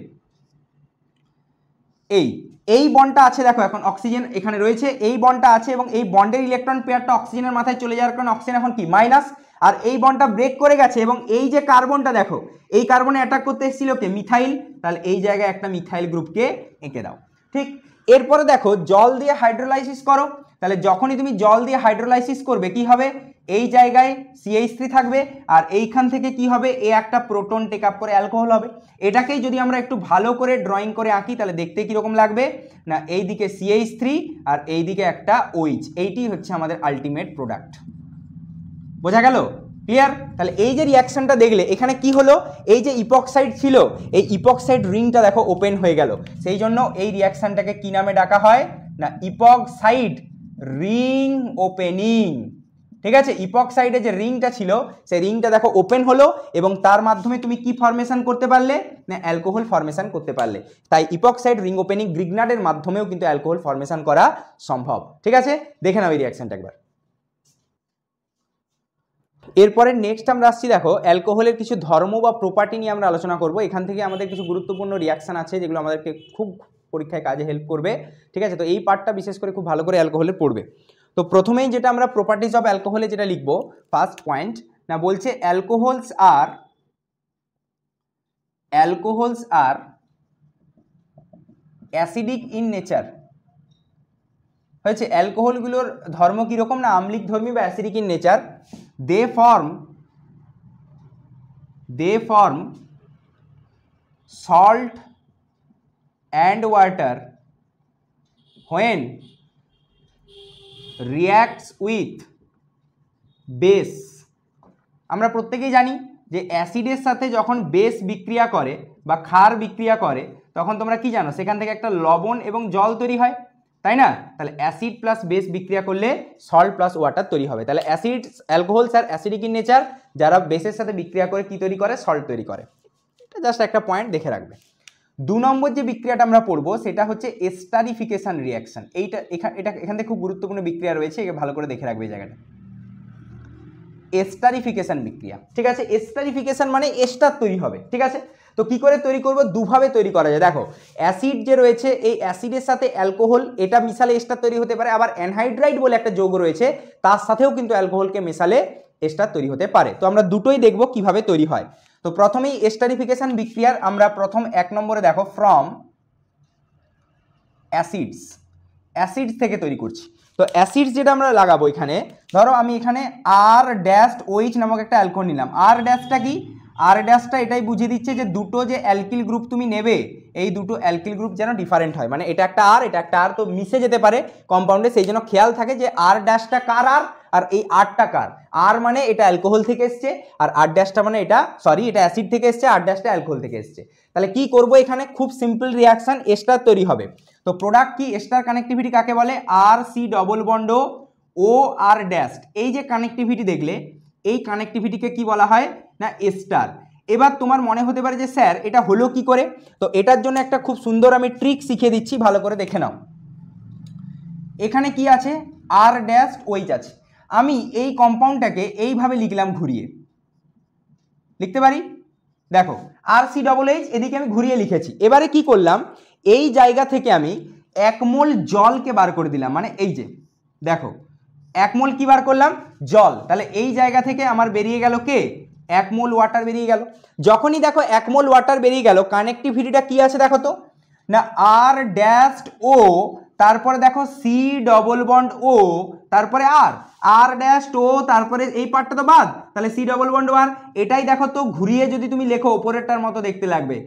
এই বন্ডটা আছে, দেখো এখন অক্সিজেন এখানে রয়েছে, এই বন্ডটা আছে এবং এই বন্ডের ইলেকট্রন পেয়ারটা অক্সিজেনের মাথায় চলে যাওয়ার কারণে অক্সিজেন এখন কি মাইনাস, আর এই বন্ডটা ব্রেক করে গেছে এবং এই যে কার্বনটা দেখো এই কার্বনে অ্যাটাক করতে এসেছিল কে, মিথাইল, তাহলে এই জায়গায় একটা মিথাইল গ্রুপকে এঁকে দাও। ঠিক, এরপরে দেখো জল দিয়ে হাইড্রোলাইসিস করো, তাহলে যখনই তুমি জল দিয়ে হাইড্রোলাইসিস করবে কি হবে, এই জায়গায় CH3 থাকবে আর এইখান থেকে কি হবে, এ একটা প্রোটন টেক আপ করে অ্যালকোহল হবে। এটাকেই যদি আমরা একটু ভালো করে ড্রয়িং করে আঁকি তাহলে দেখতে কীরকম লাগবে না, এইদিকে CH3 আর এইদিকে একটা OH, এইটি হচ্ছে আমাদের আলটিমেট প্রোডাক্ট। বোঝা গেল, ক্লিয়ার? তাহলে এই যে রিয়াকশনটা দেখলে এখানে কি হলো, এই যে ইপক্সাইড ছিল এই ইপক্সাইড রিংটা দেখো ওপেন হয়ে গেল, সেই জন্য এই রিয়াকশনটাকে কি নামে ডাকা হয় না, ইপক্সাইড রিং ওপেনিং। ঠিক আছে, ইপক্সাইডে যে রিংটা ছিল সেই রিংটা দেখো ওপেন হলো এবং তার মাধ্যমে তুমি কি ফরমেশন করতে পারলে না, অ্যালকোহল ফরমেশন করতে পারলে। তাই ইপক্সাইড রিং ওপেনিং গ্রিগনার্ডের মাধ্যমেও কিন্তু অ্যালকোহল ফরমেশন করা সম্ভব। ঠিক আছে, দেখে নাও এই রিয়াকশনটা একবার। এরপরে নেক্সট আমরা আসছি, দেখো অ্যালকোহলের কিছু ধর্ম বা প্রপার্টি নিয়ে আমরা আলোচনা করব। এখান থেকে আমাদের কিছু গুরুত্বপূর্ণ রিয়াকশন আছে যেগুলো আমাদেরকে খুব পরীক্ষায় কাজে হেল্প করবে। ঠিক আছে, তো এই পার্টটা বিশেষ করে খুব ভালো করে অ্যালকোহলের পড়বে। তো প্রথমেই যেটা আমরা প্রপার্টিজ অফ অ্যালকোহলে যেটা লিখব, ফার্স্ট পয়েন্ট না বলছে অ্যালকোহলস আর অ্যাসিডিক ইন নেচার। হয়েছে, অ্যালকোহলগুলোর ধর্ম কীরকম না, আম্লিক ধর্মী বা acidic in nature. they form salt and water when reacts with base। আমরা প্রত্যেকেই জানি যে অ্যাসিডের সাথে যখন বেস বিক্রিয়া করে বা ক্ষার বিক্রিয়া করে তখন তোমরা কি জানো, সেখান থেকে একটা লবণ এবং জল তৈরি হয়, তাই না? তাহলে অ্যাসিড প্লাস বেস বিক্রিয়া করলে সল্ট প্লাস ওয়াটার তৈরি হবে। তাহলে অ্যাসিড অ্যালকোহলস আর অ্যাসিডিক ইন নেচার, যারা বেসের সাথে বিক্রিয়া করে কি তৈরি করে, সল্ট তৈরি করে। এটা জাস্ট একটা পয়েন্ট দেখে রাখবে। 2 নম্বর যে বিক্রিয়াটা আমরা পড়বো সেটা হচ্ছে এস্টারিফিকেশন রিয়াকশন। এখান থেকে খুব গুরুত্বপূর্ণ বিক্রিয়া রয়েছে, ভালো করে দেখে রাখবে এই জায়গাটা, এস্টারিফিকেশন বিক্রিয়া। ঠিক আছে, এস্টারিফিকেশন মানে এস্টার তৈরি হবে। ঠিক আছে, তো কি করে তৈরি করব, দুভাবে তৈরি করা যায়। দেখো অ্যাসিড যে রয়েছে এই অ্যাসিডের সাথে অ্যালকোহল এটা মিশালে এস্টার তৈরি হতে পারে, আবার অ্যানহাইড্রাইড বলে একটা যৌগ রয়েছে তার সাথেও কিন্তু অ্যালকোহলকে মেশালে এস্টার তৈরি হতে পারে। তো আমরা দুটোই দেখব কিভাবে তৈরি হয়। তো প্রথমেই এস্টারিফিকেশন বিক্রিয়ার আমরা প্রথম 1 নম্বরে দেখো ফ্রম অ্যাসিডস থেকে তৈরি করছি। তো অ্যাসিডস যেটা আমরা লাগাবো এখানে, ধরো আমি এখানে R-OH নামক একটা অ্যালকোহল নিলাম। R-টা কি, R-টা এটাই বুঝিয়ে দিচ্ছে যে দুটো যে অ্যালকিল গ্রুপ তুমি নেবে এই দুটো অ্যালকিল গ্রুপ যেন ডিফারেন্ট হয়, মানে এটা একটা R এটা একটা R, তো মিশে যেতে পারে কম্পাউন্ডে, সেই জন্য খেয়াল থাকে যে R-টা কার আর এই R-টা কার। R মানে এটা অ্যালকোহল থেকে এসছে আর R-টা মানে এটা অ্যাসিড থেকে এসছে, R-টা অ্যালকোহল থেকে এসছে। তাহলে কি করব এখানে, খুব সিম্পল রিয়াকশন, এস্টার তৈরি হবে। তো প্রোডাক্ট কি, এস্টার কানেক্টিভিটি কাকে বলে, RC ডবল বন্ড ও R ড্যাশ, এই যে কানেক্টিভিটি দেখলে এই কানেক্টিভিটিকে কি বলা হয় না, এস্টার। এবার তোমার মনে হতে পারে যে স্যার এটা হলো কি করে, তো এটার জন্য একটা খুব সুন্দর আমি ট্রিক শিখিয়ে দিচ্ছি, ভালো করে দেখে নাও। এখানে কি আছে, R-OH আছে, আমি এই কম্পাউন্ডটাকে এইভাবে লিখলাম, ঘুরিয়ে লিখতে পারি। দেখো RC-OH এদিকে আমি ঘুরিয়ে লিখেছি। এবারে কি করলাম, এই জায়গা থেকে আমি 1 মোল জলকে বার করে দিলাম, মানে এই যে দেখো 1 মোল কি বার করলাম, জল। তাহলে এই জায়গা থেকে আমার বেরিয়ে গেল কে, 1 মোল ওয়াটার বেরিয়ে গেল। যখনই দেখো 1 মোল ওয়াটার বেরিয়ে গেল, কানেক্টিভিটিটা কি আছে দেখো তো, না আর ড্যাশড ও, তারপরে দেখো সি ডবল বন্ড ও, তারপরে আর ড্যাশড ও, তারপরে এই পার্টটা তো বাদ, তাহলে সি ডবল বন্ড ও আর, এটাই দেখো তো ঘুরিয়ে যদি তুমি লেখো উপরেরটার মতো দেখতে লাগবে,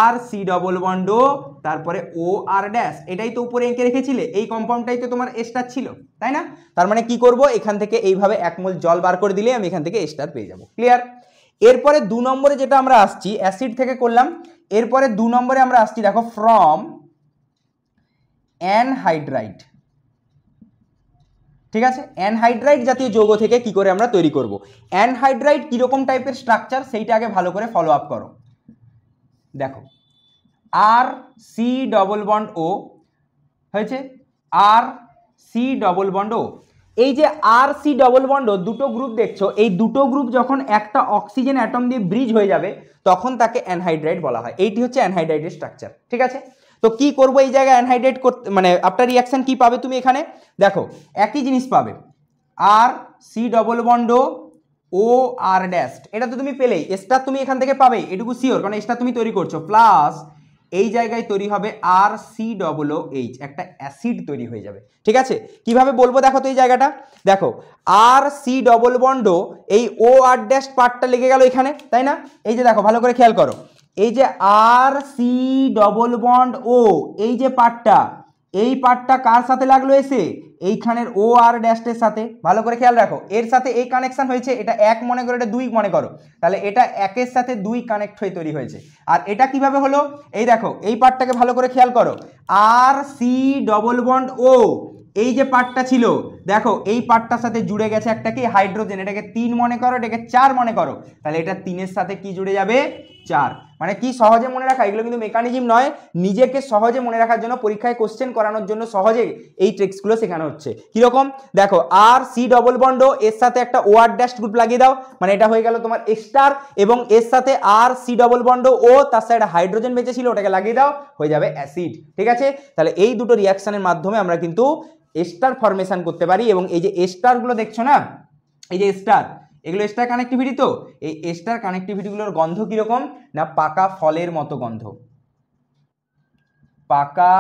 আর সি ডবল বন্ড ও, তারপরে ও আর ড্যাশ, এটাই তো উপরে এঁকে রেখেছিলে, এই কম্পাউন্ডটাই তো তোমার এস্টার ছিল, তাই না? তার মানে কি করব, এখান থেকে এইভাবে 1 মোল জল বার করে দিলে আমি এখান থেকে এস্টার পেয়ে যাব। ক্লিয়ার? এরপরে 2 নম্বরে যেটা আমরা আসছি, অ্যাসিড থেকে করলাম, এরপরে 2 নম্বরে আমরা আসছি দেখো ফ্রম অ্যানহাইড্রাইট। ঠিক আছে, অ্যানহাইড্রাইট জাতীয় যৌগ থেকে কি করে আমরা তৈরি করব। অ্যানহাইড্রাইট কিরকম টাইপের স্ট্রাকচার সেইটা আগে ভালো করে ফলো আপ করো। দেখো আর সি ডবল বন্ড ও হয়েছে, আর সি ডবল বন্ড ও, এই যে আর সি ডবল বন্ড ও দুটো গ্রুপ দেখছো, এই দুটো গ্রুপ যখন একটা অক্সিজেন অ্যাটম দিয়ে ব্রিজ হয়ে যাবে তখন তাকে অ্যানহাইড্রাইট বলা হয়। এইটি হচ্ছে অ্যানহাইড্রাইটের স্ট্রাকচার। ঠিক আছে, তো কি করব এই জায়গায় অ্যানহাইড্রাইট করতে, মানে আফটার রিঅ্যাকশন কি পাবে তুমি এখানে দেখো একই জিনিস পাবে, আর সি ডবল বন্ড ও আর ড্যাশ, এটা তো তুমি পেলেই, এস্টার তুমি এখান থেকে পাবে এটুকু শিওর, কারণ এস্টার তুমি তৈরি করছো, প্লাস এই জায়গায় তৈরি হবে আর সি ডবল ও এইচ, একটা অ্যাসিড তৈরি হয়ে যাবে। ঠিক আছে, কিভাবে বলবো দেখো তো এই জায়গাটা, দেখো আর সি ডবল বন্ড এই ও আর ড্যাশ পার্টটা লেগে গেল এখানে, তাই না? এই যে দেখো ভালো করে খেয়াল করো, এই যে আর সি ডবল বন্ড ও এই যে পার্টটা, এই পার্টটা কার সাথে লাগলো এসে, এইখানের ও আর ড্যাশের সাথে। ভালো করে খেয়াল রাখো, এর সাথে এই কানেকশন হয়েছে, এটা 1 মনে করো, এটা 2 মনে করো, তাহলে এটা 1 সাথে 2 কানেক্ট হয়ে তৈরি হয়েছে। আর এটা কিভাবে হলো, এই দেখো এই পার্টটাকে ভালো করে খেয়াল করো, আর সি ডবল বন্ড ও এই যে পার্টটা ছিল দেখো এই পার্টটার সাথে জুড়ে গেছে একটা কি হাইড্রোজেন, এটাকে 3 মনে করো, এটাকে 4 মনে করো, তাহলে এটা 3-এর সাথে কি জুড়ে যাবে 4। মানে কি সহজে মনে রাখা, এগুলো কিন্তু মেকানিজম নয়, নিজেকে সহজে মনে রাখার জন্য, পরীক্ষায় কোশ্চেন করানোর জন্য সহজে এই ট্রিক্সগুলো শেখানো হচ্ছে। কিরকম দেখো, আর সি ডবল বন্ড এর সাথে একটা ও আর ড্যাশ গ্রুপ লাগিয়ে দাও, মানে এটা হয়ে গেল তোমার এস্টার, এবং এর সাথে আর সি ডবল বন্ড ও তার সাথে একটা হাইড্রোজেন বেঁচে ছিল, ওটাকে লাগিয়ে দাও, হয়ে যাবে অ্যাসিড। ঠিক আছে, তাহলে এই দুটো রিয়াকশনের মাধ্যমে আমরা কিন্তু এস্টার ফরমেশন করতে পারি। এবং এই যে এস্টারগুলো দেখছো না, এই যে এস্টার, এগুলো এস্টার কানেক্টিভিটি, তো এই এস্টার কানেক্টিভিটিগুলোর গন্ধ কিরকম না পাকা ফলের মতো গন্ধ, পাকা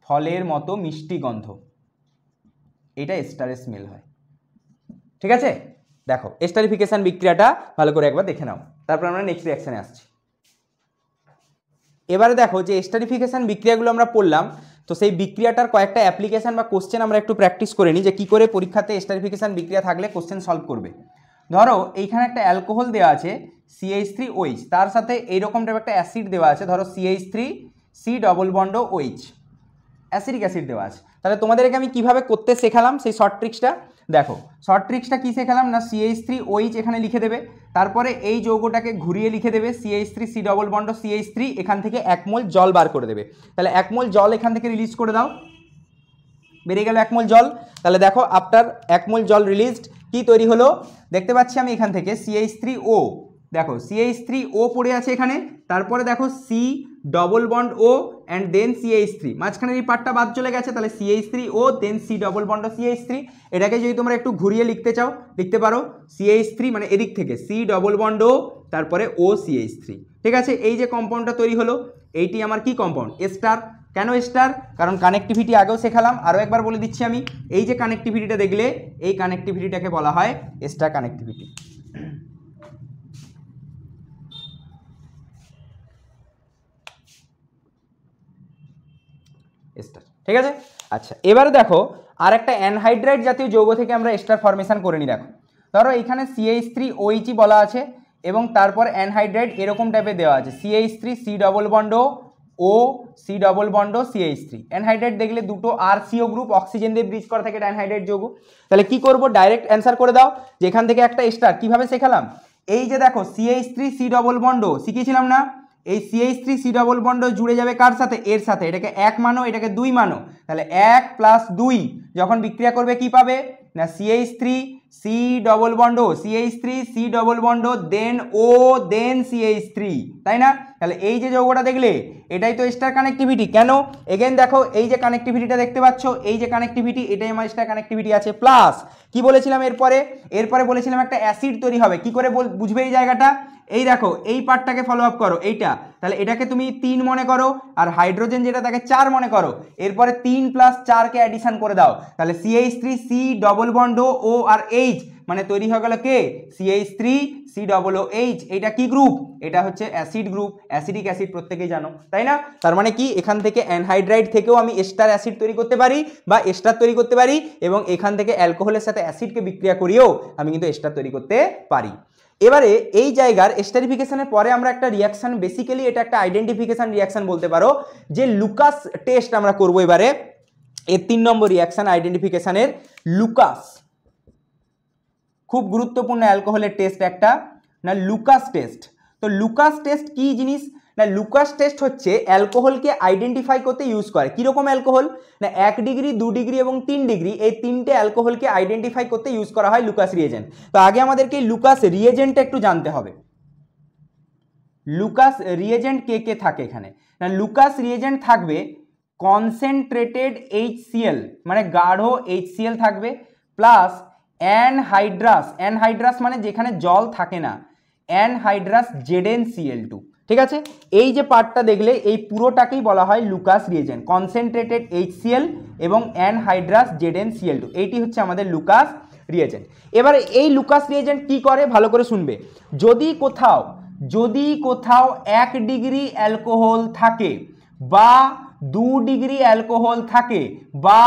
ফলের মতো মিষ্টি গন্ধ, এটা এস্টারের স্মেল হয়। ঠিক আছে, দেখো এস্টারিফিকেশন বিক্রিয়াটা ভালো করে একবার দেখে নাও, তারপর আমরা নেক্সট রিঅ্যাকশনে আসছি। এবারে দেখো যে এস্টারিফিকেশন বিক্রিয়াগুলো আমরা পড়লাম, তো সেই বিক্রিয়াটার কয়েকটা অ্যাপ্লিকেশন বা কোশ্চেন আমরা একটু প্র্যাকটিস করে নিই, যে কী করে পরীক্ষাতে এস্টারিফিকেশন বিক্রিয়া থাকলে কোশ্চেন সলভ করবে। ধরো এইখানে একটা অ্যালকোহল দেওয়া আছে CH3OH, তার সাথে এইরকম টাইপের একটা অ্যাসিড দেওয়া আছে, ধরো CH3C double bond OH, acidic acid দেওয়া আছে। তাহলে তোমাদেরকে আমি কিভাবে করতে শেখালাম সেই শর্ট ট্রিক্সটা দেখো, শর্ট ট্রিক্সটা কী শেখালাম না CH3OH এখানে লিখে দেবে, তারপরে এই যৌগটাকে ঘুরিয়ে লিখে দেবে CH3C ডবল বন্ড CH3, এখান থেকে 1 মোল জল বার করে দেবে। তাহলে 1 মোল জল এখান থেকে রিলিজ করে দাও, বেরিয়ে গেল 1 মোল জল। তাহলে দেখো আফটার 1 মোল জল রিলিজড কি তৈরি হলো দেখতে পাচ্ছি আমি এখান থেকে CH3O, দেখো CH3O পড়ে আছে এখানে, তারপরে দেখো C double bond O and then CH3, মাঝখানের এই পার্টটা বাদ চলে গেছে, তাহলে CH3O দেন C ডবল বন্ড CH3। এটাকে যদি তোমরা একটু ঘুরিয়ে লিখতে চাও লিখতে পারো CH3 মানে এদিক থেকে C ডবল বন্ড O তারপরে OCH3। ঠিক আছে, এই যে কম্পাউন্ডটা তৈরি হলো এইটি আমার কি কম্পাউন্ড, এস্টার। কেন এস্টার, কারণ কানেক্টিভিটি আগেও শেখালাম, আরও একবার বলে দিচ্ছি আমি, এই যে কানেক্টিভিটিটা দেখলে এই কানেক্টিভিটিটাকে বলা হয় এস্টার কানেক্টিভিটি। এস্টার, ঠিক আছে। আচ্ছা এবারে দেখো আর একটা অ্যানহাইড্রাইট জাতীয় যৌগ থেকে আমরা এস্টার ফরমেশন করে নিই। দেখো ধরো এখানে CH3OH বলা আছে এবং তারপর অ্যানহাইড্রাইট এরকম টাইপের দেওয়া আছে CH3C ডবল বন্ড ও C double bond CH3। Anhydride দেখলে দুটো RCO গ্রুপ অক্সিজেন দিয়ে ব্রিজ করা থাকে অ্যানহাইড্রাইট যৌগ। তাহলে কি করব, ডাইরেক্ট অ্যান্সার করে দাও যে এখান থেকে একটা এস্টার কিভাবে শেখালাম, এই যে দেখো CH3C ডবল বন্ড শিখিয়েছিলাম না, এই CH3 C ডবল বন্ড জুড়ে যাবে কার সাথে, এর সাথে। এটাকে 1 মানো, এটাকে 2 মানো, তাহলে 1 + 2 যখন বিক্রিয়া করবে কি পাবে না CH3 C double bond, CH3 C double bond then O then CH3, তাই না? তাহলে এই যে যৌগটা দেখলে এটাই তো স্টার কানেক্টিভিটি। কেন? এগেন দেখো এই যে কানেক্টিভিটিটা দেখতে পাচ্ছ, এই যে কানেক্টিভিটি, এটাই আমার স্টার কানেক্টিভিটি আছে। প্লাস কি বলেছিলাম এরপরে বলেছিলাম একটা অ্যাসিড তৈরি হবে। কি করে বুঝবে এই জায়গাটা? এই দেখো এই পার্টটাকে ফলো আপ করো, এইটা, তাহলে এটাকে তুমি 3 মনে করো, আর হাইড্রোজেন যেটা তাকে 4 মনে করো। এরপরে 3 + 4 কে অ্যাডিশন করে দাও, তাহলে CH3 C double bond O আর H, মানে তৈরি হয়ে গেল কে CH3 C double O H। এটা কি গ্রুপ? এটা হচ্ছে অ্যাসিড গ্রুপ, অ্যাসিডিক অ্যাসিড প্রত্যেকেই জানো, তাই না? তার মানে কি এখান থেকে অ্যানহাইড্রাইড থেকেও আমি এস্টার অ্যাসিড তৈরি করতে পারি বা এস্টার তৈরি করতে পারি, এবং এখান থেকে অ্যালকোহলের সাথে অ্যাসিডকে বিক্রিয়া করিয়েও আমি কিন্তু এস্টার তৈরি করতে পারি। এবারে এই জায়গার এস্টারিফিকেশনের পরে আমরা একটা রিয়াকশন, বেসিক্যালি এটা একটা আইডেন্টিফিকেশন রিয়াকশন বলতে পারো, যে লুকাস টেস্ট আমরা করবো এবারে। এর 3 নম্বর রিয়াকশন আইডেন্টিফিকেশনের লুকাস, খুব গুরুত্বপূর্ণ অ্যালকোহলের টেস্ট একটা, না লুকাস টেস্ট। তো লুকাস টেস্ট কি জিনিস না, লুকাস টেস্ট হচ্ছে অ্যালকোহলকে আইডেন্টিফাই করতে ইউজ করে। কীরকম অ্যালকোহল না, 1 ডিগ্রি 2 ডিগ্রি এবং 3 ডিগ্রি, এই 3টে অ্যালকোহলকে আইডেন্টিফাই করতে ইউজ করা হয় লুকাস রিয়েজেন্ট। তো আগে আমাদেরকে লুকাস রিয়েজেন্টটা একটু জানতে হবে। লুকাস রিয়েজেন্ট কে কে থাকে এখানে না, লুকাস রিয়েজেন্ট থাকবে কনসেন্ট্রেটেড HCl, মানে গাঢ় HCl থাকবে, প্লাস অ্যানহাইড্রাস, অ্যানহাইড্রাস মানে যেখানে জল থাকে না, অ্যানহাইড্রাস ZnCl2, ঠিক আছে? এই যে পার্টটা দেখলে এই পুরোটাকেই বলা হয় লুকাস রিয়েজেন্ট, কনসেন্ট্রেটেড HCl এবং অ্যানহাইড্রাস ZnCl2, এইটি হচ্ছে আমাদের লুকাস রিয়েজেন্ট। এবারে এই লুকাস রিয়েজেন্ট কি করে ভালো করে শুনবে। যদি কোথাও 1 ডিগ্রি অ্যালকোহল থাকে বা 2 ডিগ্রি অ্যালকোহল থাকে বা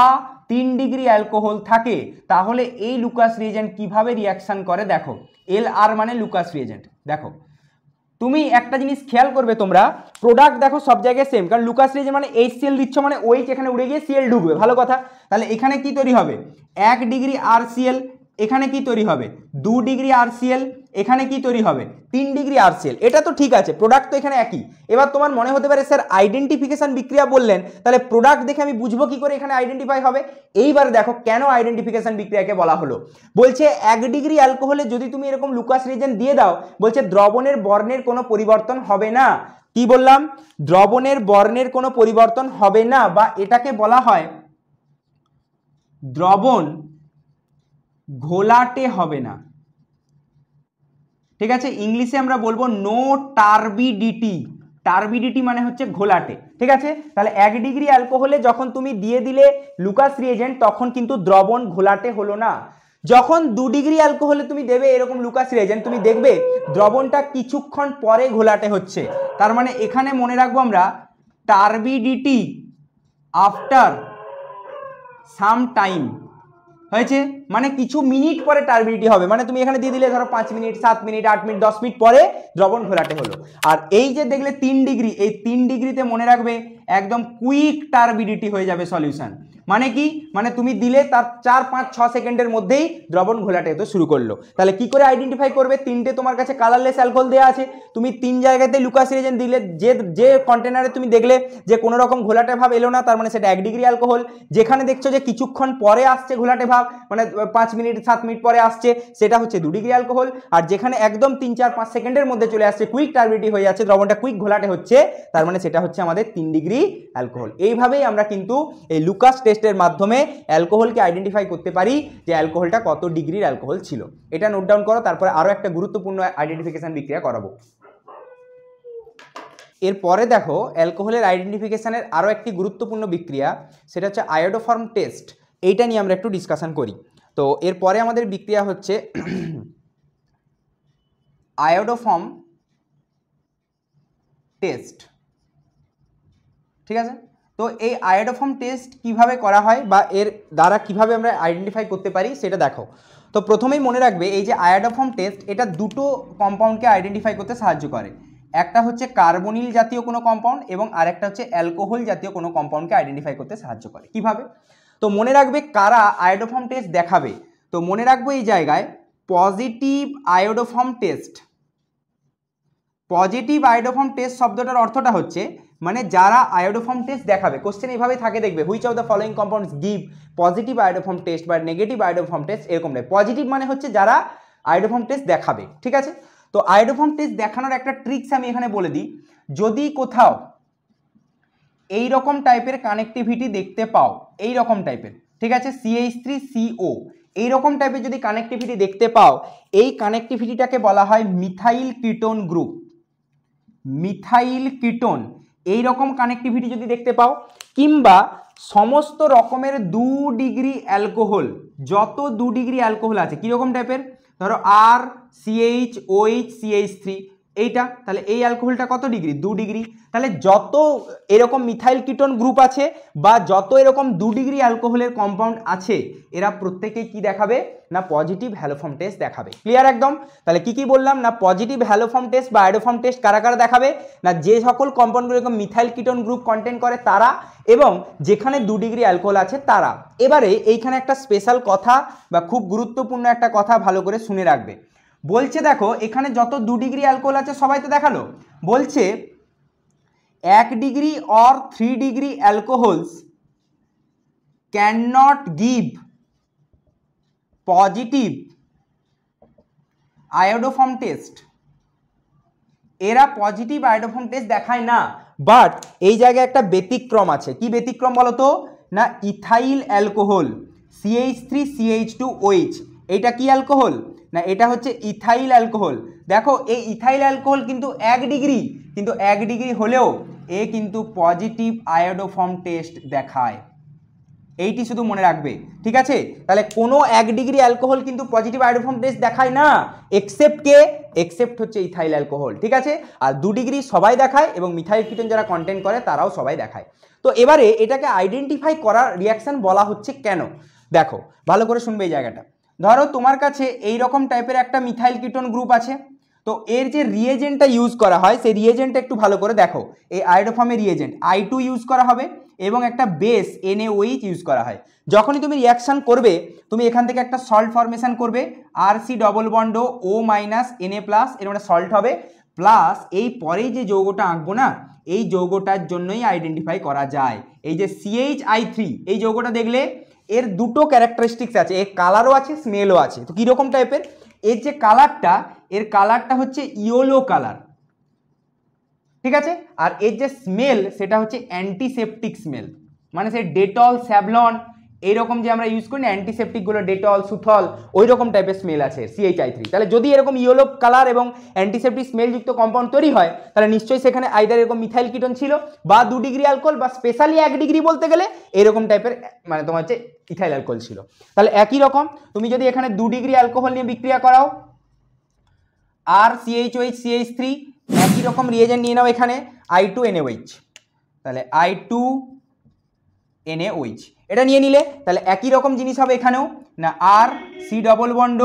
3 ডিগ্রি অ্যালকোহল থাকে, তাহলে এই লুকাস রিয়েজেন্ট কিভাবে রিয়াকশন করে দেখো। LR মানে লুকাস রিয়েজেন্ট। দেখো তুমি একটা জিনিস খেয়াল করবে, তোমরা প্রোডাক্ট দেখো সব জায়গায় সেম, কারণ লুকাস রিয়েজেন্ট মানে HCl দিচ্ছ মানে OH এখানে উড়ে গিয়ে Cl ঢুকবে, ভালো কথা। তাহলে এখানে কি তৈরি হবে 1 ডিগ্রি RCl, এখানে কি তৈরি হবে 2 ডিগ্রি RCl, এখানে কি তৈরি হবে 3 ডিগ্রি RCl। এটা তো ঠিক আছে, প্রোডাক্ট তো এখানে একই। এবার তোমার মনে হতে পারে স্যার আইডেন্টিফিকেশন বিক্রিয়া বললেন, তাহলে প্রোডাক্ট দেখে আমি বুঝবো কি করে এখানে আইডেন্টিফাই হবে। এইবার দেখো কেন আইডেন্টিফিকেশন বিক্রিয়াকে বলা হলো। বলছে 1 ডিগ্রি অ্যালকোহলে যদি তুমি এরকম লুকাস রিয়েজেন্ট দিয়ে দাও, বলছে দ্রবণের বর্ণের কোনো পরিবর্তন হবে না। কি বললাম? দ্রবণের বর্ণের কোনো পরিবর্তন হবে না, বা এটাকে বলা হয় দ্রবণ ঘোলাটে হবে না, ঠিক আছে? ইংলিশে আমরা বলবো নো টার্বিডিটি, টার্বিডিটি মানে হচ্ছে ঘোলাটে, ঠিক আছে? তাহলে 1 ডিগ্রি অ্যালকোহলে যখন তুমি দিয়ে দিলে লুকাস রিয়েজেন্ট, তখন কিন্তু দ্রবণ ঘোলাটে হলো না। যখন 2 ডিগ্রি অ্যালকোহলে তুমি দেবে এরকম লুকাস রিয়েজেন্ট, তুমি দেখবে দ্রবণটা কিছুক্ষণ পরে ঘোলাটে হচ্ছে। তার মানে এখানে মনে রাখবো আমরা টার্বিডিটি আফটার সাম টাইম হয়েছে, মানে কিছু মিনিট পরে টার্বিডিটি হবে। মানে তুমি এখানে দিয়ে দিলে ধরো 5 মিনিট 7 মিনিট 8 মিনিট 10 মিনিট পরে দ্রবণ ঘোলাটে হলো। আর এই যে দেখলে 3 ডিগ্রি, এই 3 ডিগ্রিতে মনে রাখবে একদম কুইক টার্বিডিটি হয়ে যাবে সলিউশন। মানে কি, মানে তুমি দিলে তার 4 5 6 সেকেন্ডের মধ্যেই দ্রবণ ঘোলাটে হতে শুরু করলো। তাহলে কি করে আইডেন্টিফাই করবে? 3টে তোমার কাছে কালারলেস অ্যালকোহল দেওয়া আছে, তুমি 3 জায়গাতে লুকাস রিয়েজেন্ট দিলে, যে কন্টেনারে তুমি দেখলে যে কোনো রকম ঘোলাটে ভাব এলো না, তার মানে সেটা 1 ডিগ্রি অ্যালকোহল। যেখানে দেখছো যে কিছুক্ষণ পরে আসছে ঘোলাটে ভাব, মানে 5 মিনিট 7 মিনিট পরে আসছে, সেটা হচ্ছে 2 ডিগ্রি অ্যালকোহল। আর যেখানে একদম 3 4 5 সেকেন্ডের মধ্যে চলে আসছে, কুইক টার্বিডিটি হয়ে যাচ্ছে, দ্রবণটা কুইক ঘোলাটে হচ্ছে, তার মানে সেটা হচ্ছে আমাদের 3 ডিগ্রি অ্যালকোহল। এইভাবেই আমরা কিন্তু এই লুকাস টেস্টের মাধ্যমে অ্যালকোহলকে আইডেন্টিফাই করতে পারি যে অ্যালকোহলটা কত ডিগ্রির অ্যালকোহল ছিল। এটা নোট ডাউন করো, তারপরে আরো একটা গুরুত্বপূর্ণ আইডেন্টিফিকেশন বিক্রিয়া করাবো। এরপরে দেখো অ্যালকোহলের আইডেন্টিফিকেশনের আরো একটি গুরুত্বপূর্ণ বিক্রিয়া, সেটা হচ্ছে আয়োডোফর্ম টেস্ট। এইটা নিয়ে আমরা একটু ডিসকাশন করি। তো এরপরে আমাদের বিক্রিয়া হচ্ছে আয়োডোফর্ম টেস্ট, ঠিক আছে? তো এই আয়োডোফর্ম টেস্ট কিভাবে করা হয় বা এর দ্বারা কিভাবে আমরা আইডেন্টিফাই করতে পারি সেটা দেখো। তো প্রথমেই মনে রাখবে এই যে আয়োডোফর্ম টেস্ট, এটা দুটো কম্পাউন্ডকে আইডেন্টিফাই করতে সাহায্য করে। একটা হচ্ছে কার্বনিল জাতীয় কোনো কম্পাউন্ড এবং আরেকটা হচ্ছে অ্যালকোহল জাতীয় কোনো কম্পাউন্ডকে আইডেন্টিফাই করতে সাহায্য করে। কিভাবে? তো মনে রাখবে কারা আয়োডোফর্ম টেস্ট দেখাবে। তো মনে রাখবো এই জায়গায় positive iodoform test, positive iodoform test শব্দটার অর্থটা হচ্ছে মানে যারা আয়োডোফর্ম টেস্ট দেখাবে, কোশ্চেন এইভাবে থাকে দেখবে, which of the following compounds give positive iodoform test বা নেগেটিভ আয়োডোফর্ম টেস্ট, এরকম টাইপ। পজিটিভ মানে হচ্ছে যারা আয়োডোফর্ম টেস্ট দেখাবে, ঠিক আছে। তো আয়োডোফর্ম টেস্ট দেখানোর একটা ট্রিক্স আমি এখানে বলে দিই। যদি কোথাও এই রকম টাইপের কানেক্টিভিটি দেখতে পাও, এই রকম টাইপের, ঠিক আছে, CH3CO এইরকম টাইপের যদি কানেক্টিভিটি দেখতে পাও, এই কানেক্টিভিটিটাকে বলা হয় methyl ketone group. Methyl ketone এইরকম কানেক্টিভিটি যদি দেখতে পাও, কিংবা সমস্ত রকমের 2 ডিগ্রি অ্যালকোহল, যত 2 ডিগ্রি অ্যালকোহল আছে কীরকম টাইপের, ধরো R CH OH CH3 এইটা, তাহলে এই অ্যালকোহলটা কত ডিগ্রি, 2 ডিগ্রি। তাহলে যত এরকম মিথাইল কিটোন গ্রুপ আছে বা যত এরকম 2 ডিগ্রি অ্যালকোহলের কম্পাউন্ড আছে, এরা প্রত্যেকেই কি দেখাবে না পজিটিভ হ্যালোফর্ম টেস্ট দেখাবে। ক্লিয়ার একদম? তাহলে কি কি বললাম না, পজিটিভ হ্যালোফর্ম টেস্ট বা আয়োডোফর্ম টেস্ট কারা কারা দেখাবে না, যে সকল কম্পাউন্ডগুলো এরকম মিথাইল কিটোন গ্রুপ কন্টেন্ট করে তারা, এবং যেখানে 2 ডিগ্রি অ্যালকোহল আছে তারা। এবারে এইখানে একটা স্পেশাল কথা বা খুব গুরুত্বপূর্ণ একটা কথা ভালো করে শুনে রাখবে। বলছে দেখো এখানে যত 2 ডিগ্রি অ্যালকোহল আছে সবাই তো দেখালো, বলছে 1 degree or 3 degree alcohols can not give positive iodoform test. এরা পজিটিভ আয়োডোফর্ম টেস্ট দেখায় না, বাট এই জায়গায় একটা ব্যতিক্রম আছে। কি ব্যতিক্রম বলো তো না, ইথাইল অ্যালকোহল CH3CH2OH, এইটা কি অ্যালকোহল না, এটা হচ্ছে ইথাইল অ্যালকোহল। দেখো এই ইথাইল অ্যালকোহল কিন্তু 1 ডিগ্রি, কিন্তু 1 ডিগ্রি হলেও এ কিন্তু পজিটিভ আয়োডোফর্ম টেস্ট দেখায়, এইটি শুধু মনে রাখবে, ঠিক আছে। তাহলে কোনো 1 ডিগ্রি অ্যালকোহল কিন্তু পজিটিভ আয়োডোফর্ম টেস্ট দেখায় না, এক্সেপ্ট কে, এক্সেপ্ট হচ্ছে ইথাইল অ্যালকোহল, ঠিক আছে। আর 2 ডিগ্রি সবাই দেখায় এবং মিথাইল কিটোন যারা কন্টেন্ট করে তারাও সবাই দেখায়। তো এবারে এটাকে আইডেন্টিফাই করার রিয়াকশন বলা হচ্ছে কেন, দেখো ভালো করে শুনবে এই জায়গাটা। ধরো তোমার কাছে এই রকম টাইপের একটা মিথাইল কিটোন গ্রুপ আছে, তো এর যে রিয়েজেন্টটা ইউজ করা হয় সেই রিয়েজেন্টটা একটু ভালো করে দেখো। এই আয়োডোফর্মের রিয়েজেন্ট I2 ইউজ করা হবে এবং একটা বেস NaOH ইউজ করা হয়। যখনই তুমি রিয়াকশন করবে তুমি এখান থেকে একটা সল্ট ফরমেশন করবে, RC double bond O minus Na plus, এরকম একটা সল্ট হবে, প্লাস এই পরেই যে যৌগটা আঁকবো না, এই যৌগটার জন্যই আইডেন্টিফাই করা যায়। এই যে CHI3 এই যৌগটা দেখলে এর দুটো ক্যারেক্টারিস্টিক্স আছে, এর কালারও আছে স্মেলও আছে। তো কীরকম টাইপের, এর যে কালারটা, এর কালারটা হচ্ছে ইয়েলো কালার, ঠিক আছে। আর এর যে স্মেল সেটা হচ্ছে অ্যান্টিসেপটিক স্মেল, মানে সেই ডেটল স্যাভলন এইরকম যে আমরা ইউজ করি না অ্যান্টিসেপটিকগুলো, ডেটল সুথল, ওই রকম টাইপের স্মেল আছে CHI3। তাহলে যদি এরকম ইয়েলো কালার এবং অ্যান্টিসেপটিক স্মেলযুক্ত কম্পাউন্ড তৈরি হয় তাহলে নিশ্চয়ই সেখানে আইদার এরকম মিথাইল কিটোন ছিল বা 2 ডিগ্রি অ্যালকোহল বা স্পেশালি 1 ডিগ্রি বলতে গেলে এরকম টাইপের মানে তোমার হচ্ছে ইথাইল অ্যালকোহল ছিল। তাহলে একই রকম তুমি যদি এখানে 2 ডিগ্রি অ্যালকোহল নিয়ে বিক্রিয়া করাও, আর CHOH CH3 একই রকম রিয়েজেন্ট নিয়ে নাও এখানে I2NaOH, তাহলে I2NaOH এটা নিয়ে নিলে তাহলে একই রকম জিনিস হবে এখানেও না, আর C double bond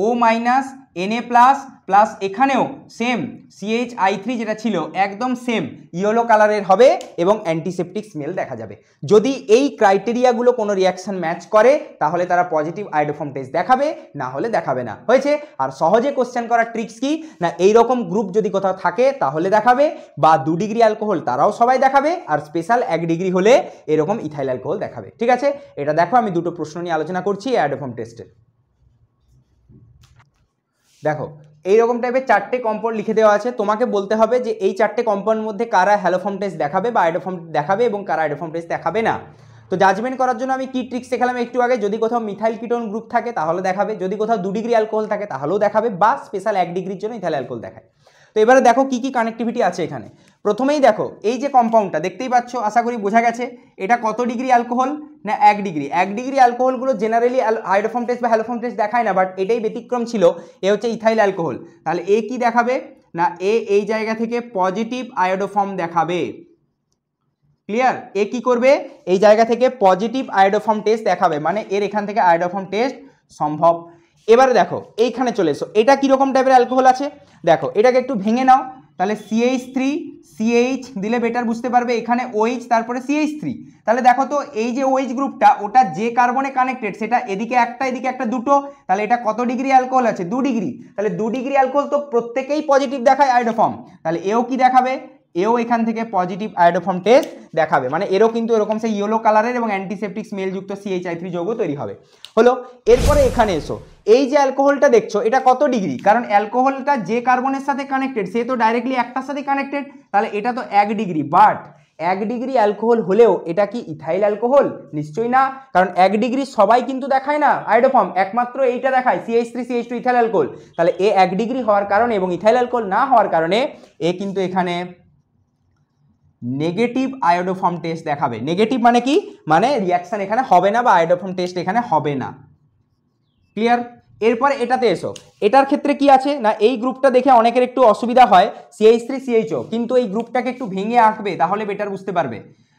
O minus Na plus, plus এখানেও সেম CHI3 যেটা ছিল একদম সেম ইয়েলো কালারের হবে এবং অ্যান্টিসেপটিক স্মেল দেখা যাবে। যদি এই ক্রাইটেরিয়াগুলো কোনো রিয়াকশন ম্যাচ করে তাহলে তারা পজিটিভ আয়োডোফর্ম টেস্ট দেখাবে, না হলে দেখাবে না। হয়েছে? আর সহজে কোশ্চেন করার ট্রিক্স কি না, এইরকম গ্রুপ যদি কোথাও থাকে তাহলে দেখাবে, বা 2 ডিগ্রি অ্যালকোহল তারাও সবাই দেখাবে, আর স্পেশাল 1 ডিগ্রি হলে এরকম ইথাইল অ্যালকোহল দেখাবে, ঠিক আছে। এটা দেখো আমি দুটো প্রশ্ন নিয়ে আলোচনা করছি আয়োডোফর্ম টেস্টের। দেখো এইরকম টাইপের 4টে কম্পাউন্ড লিখে দেওয়া আছে, তোমাকে বলতে হবে যে এই 4টে কম্পাউন্ডের মধ্যে কারা হ্যালোফর্ম টেস্ট দেখাবে বা আয়োডোফর্ম দেখাবে এবং কারা আয়োডোফর্ম টেস্ট দেখাবে না। তো জাজমেন্ট করার জন্য আমি কি ট্রিক্স শেখালাম একটু আগে, যদি কোথাও মিথাইল কিটোন গ্রুপ থাকে তাহলে দেখাবে, যদি কোথাও 2 ডিগ্রি অ্যালকোহল থাকে তাহলেও দেখাবে, বা স্পেশাল 1 ডিগ্রির জন্য ইথাইল অ্যালকোহল দেখায়। তো এবারে দেখো কি কি কানেক্টিভিটি আছে এখানে। প্রথমেই দেখো এই যে কম্পাউন্ডটা দেখতেই পাচ্ছ, আশা করি বোঝা গেছে এটা কত ডিগ্রি অ্যালকোহল না 1 ডিগ্রি। 1 ডিগ্রি অ্যালকোহলগুলো জেনারেলি আয়োডোফর্ম টেস্ট বা হ্যালোফর্ম টেস্ট দেখায় না, বাট এটাই ব্যতিক্রম ছিল, এ হচ্ছে ইথাইল অ্যালকোহল। তাহলে এ কি দেখাবে না, এ এই জায়গা থেকে পজিটিভ আয়োডোফর্ম দেখাবে। ক্লিয়ার? এ কি করবে, এই জায়গা থেকে পজিটিভ আয়োডোফর্ম টেস্ট দেখাবে, মানে এর এখান থেকে আয়োডোফর্ম টেস্ট সম্ভব। এবারে দেখো এইখানে চলে এসো, এটা কিরকম টাইপের অ্যালকোহল আছে দেখো, এটাকে একটু ভেঙে নাও, তাহলে CH3 CH দিলে বেটার বুঝতে পারবে, এখানে OH তারপরে CH3। তাহলে দেখো তো এই যে OH গ্রুপটা ওটা যে কার্বনে কানেক্টেড সেটা এদিকে একটা এদিকে একটা দুটো, তাহলে এটা কত ডিগ্রি অ্যালকোহল আছে 2 ডিগ্রি, তাহলে 2 ডিগ্রি অ্যালকোহল তো প্রত্যেকেই পজিটিভ দেখায় আয়োডোফর্ম, তাহলে এও কি দেখাবে, এও এখান থেকে পজিটিভ আয়োডোফর্ম টেস্ট দেখাবে, মানে এরও কিন্তু এরকম সেই ইয়েলো কালারের এবং অ্যান্টিসেপটিক স্মেলযুক্ত CHI3 যৌগ তৈরি হবে। হলো, এরপরে এখানে এসো, এই যে অ্যালকোহলটা দেখছো এটা কত ডিগ্রি, কারণ অ্যালকোহলটা যে কার্বনের সাথে কানেক্টেড সে তো ডাইরেক্টলি একটার সাথে কানেক্টেড, তাহলে এটা তো 1 ডিগ্রি, বাট 1 ডিগ্রি অ্যালকোহল হলেও এটা কি ইথাইল অ্যালকোহল? নিশ্চয়ই না, কারণ 1 ডিগ্রি সবাই কিন্তু দেখায় না আয়োডোফর্ম, একমাত্র এইটা দেখায় CH3 CH2 ইথাইল অ্যালকোহল, তাহলে এ 1 ডিগ্রি হওয়ার কারণে এবং ইথাইল অ্যালকোহল না হওয়ার কারণে এ কিন্তু এখানে নেগেটিভ আয়োডোফর্ম টেস্ট দেখাবে। নেগেটিভ মানে কি, মানে রিয়াকশন এখানে হবে না বা আয়োডোফর্ম টেস্ট এখানে হবে না। ক্লিয়ার? এরপরে এটাতে এসো, এটার ক্ষেত্রে কি আছে না, এই গ্রুপটা দেখে অনেকের একটু অসুবিধা হয় CH3 CHO, কিন্তু এই গ্রুপটাকে একটু ভেঙে আঁকবে তাহলে বেটার বুঝতে পারবে।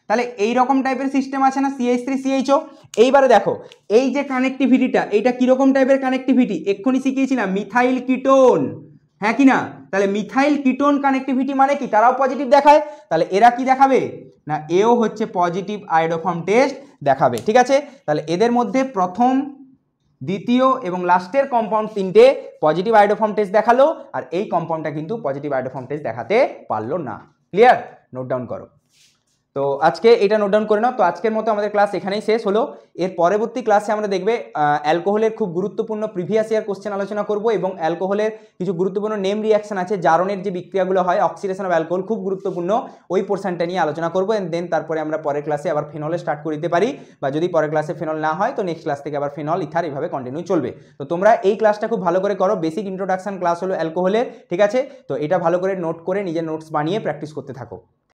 তাহলে এই রকম টাইপের সিস্টেম আছে না CH3 CHO। এইবারে দেখো এই যে কানেক্টিভিটিটা এইটা কিরকম টাইপের কানেক্টিভিটি, এক্ষুনি শিখিয়েছিলাম মিথাইল কিটোন, হ্যাঁ কি না, তাহলে মিথাইল কিটোন কানেক্টিভিটি মানে কি, তারাও পজিটিভ দেখায়, তাহলে এরা কি দেখাবে না, এও হচ্ছে পজিটিভ আয়োডোফর্ম টেস্ট দেখাবে। ঠিক আছে, তাহলে এদের মধ্যে প্রথম দ্বিতীয় এবং লাস্টের কম্পাউন্ড তিনটে পজিটিভ আয়োডোফর্ম টেস্ট দেখালো, আর এই কম্পাউন্ডটা কিন্তু পজিটিভ আয়োডোফর্ম টেস্ট দেখাতে পারলো না। ক্লিয়ার? নোট ডাউন করো। তো আজকে এটা নোট ডাউন করে নাও। তো আজকের মতো আমাদের ক্লাস এখানেই শেষ হলো। এর পরবর্তী ক্লাসে আমরা দেখবে অ্যালকোহলের খুব গুরুত্বপূর্ণ প্রিভিয়াস ইয়ার কোশ্চেন আলোচনা করব, এবং অ্যালকোহলের কিছু গুরুত্বপূর্ণ নেম রিয়াকশন আছে, জারণের যে বিক্রিয়াগুলো হয়, অক্সিডেশন অফ অ্যালকোহল খুব গুরুত্বপূর্ণ, ওই পোর্শনটা নিয়ে আলোচনা করবো। এন্ড দেন তারপরে আমরা পরের ক্লাসে আবার ফেনলে স্টার্ট করে দিতে পারি, বা যদি পরের ক্লাসে ফেনল না হয় তো নেক্সট ক্লাস থেকে আবার ফেনল ইথার এইভাবে কন্টিনিউ চলবে। তো তোমরা এই ক্লাসটা খুব ভালো করে করো, বেসিক ইন্ট্রোডাকশন ক্লাস হলো অ্যালকোহলের। ঠিক আছে, তো এটা ভালো করে নোট করে নিজের নোটস বানিয়ে প্র্যাকটিস করতে থাকো।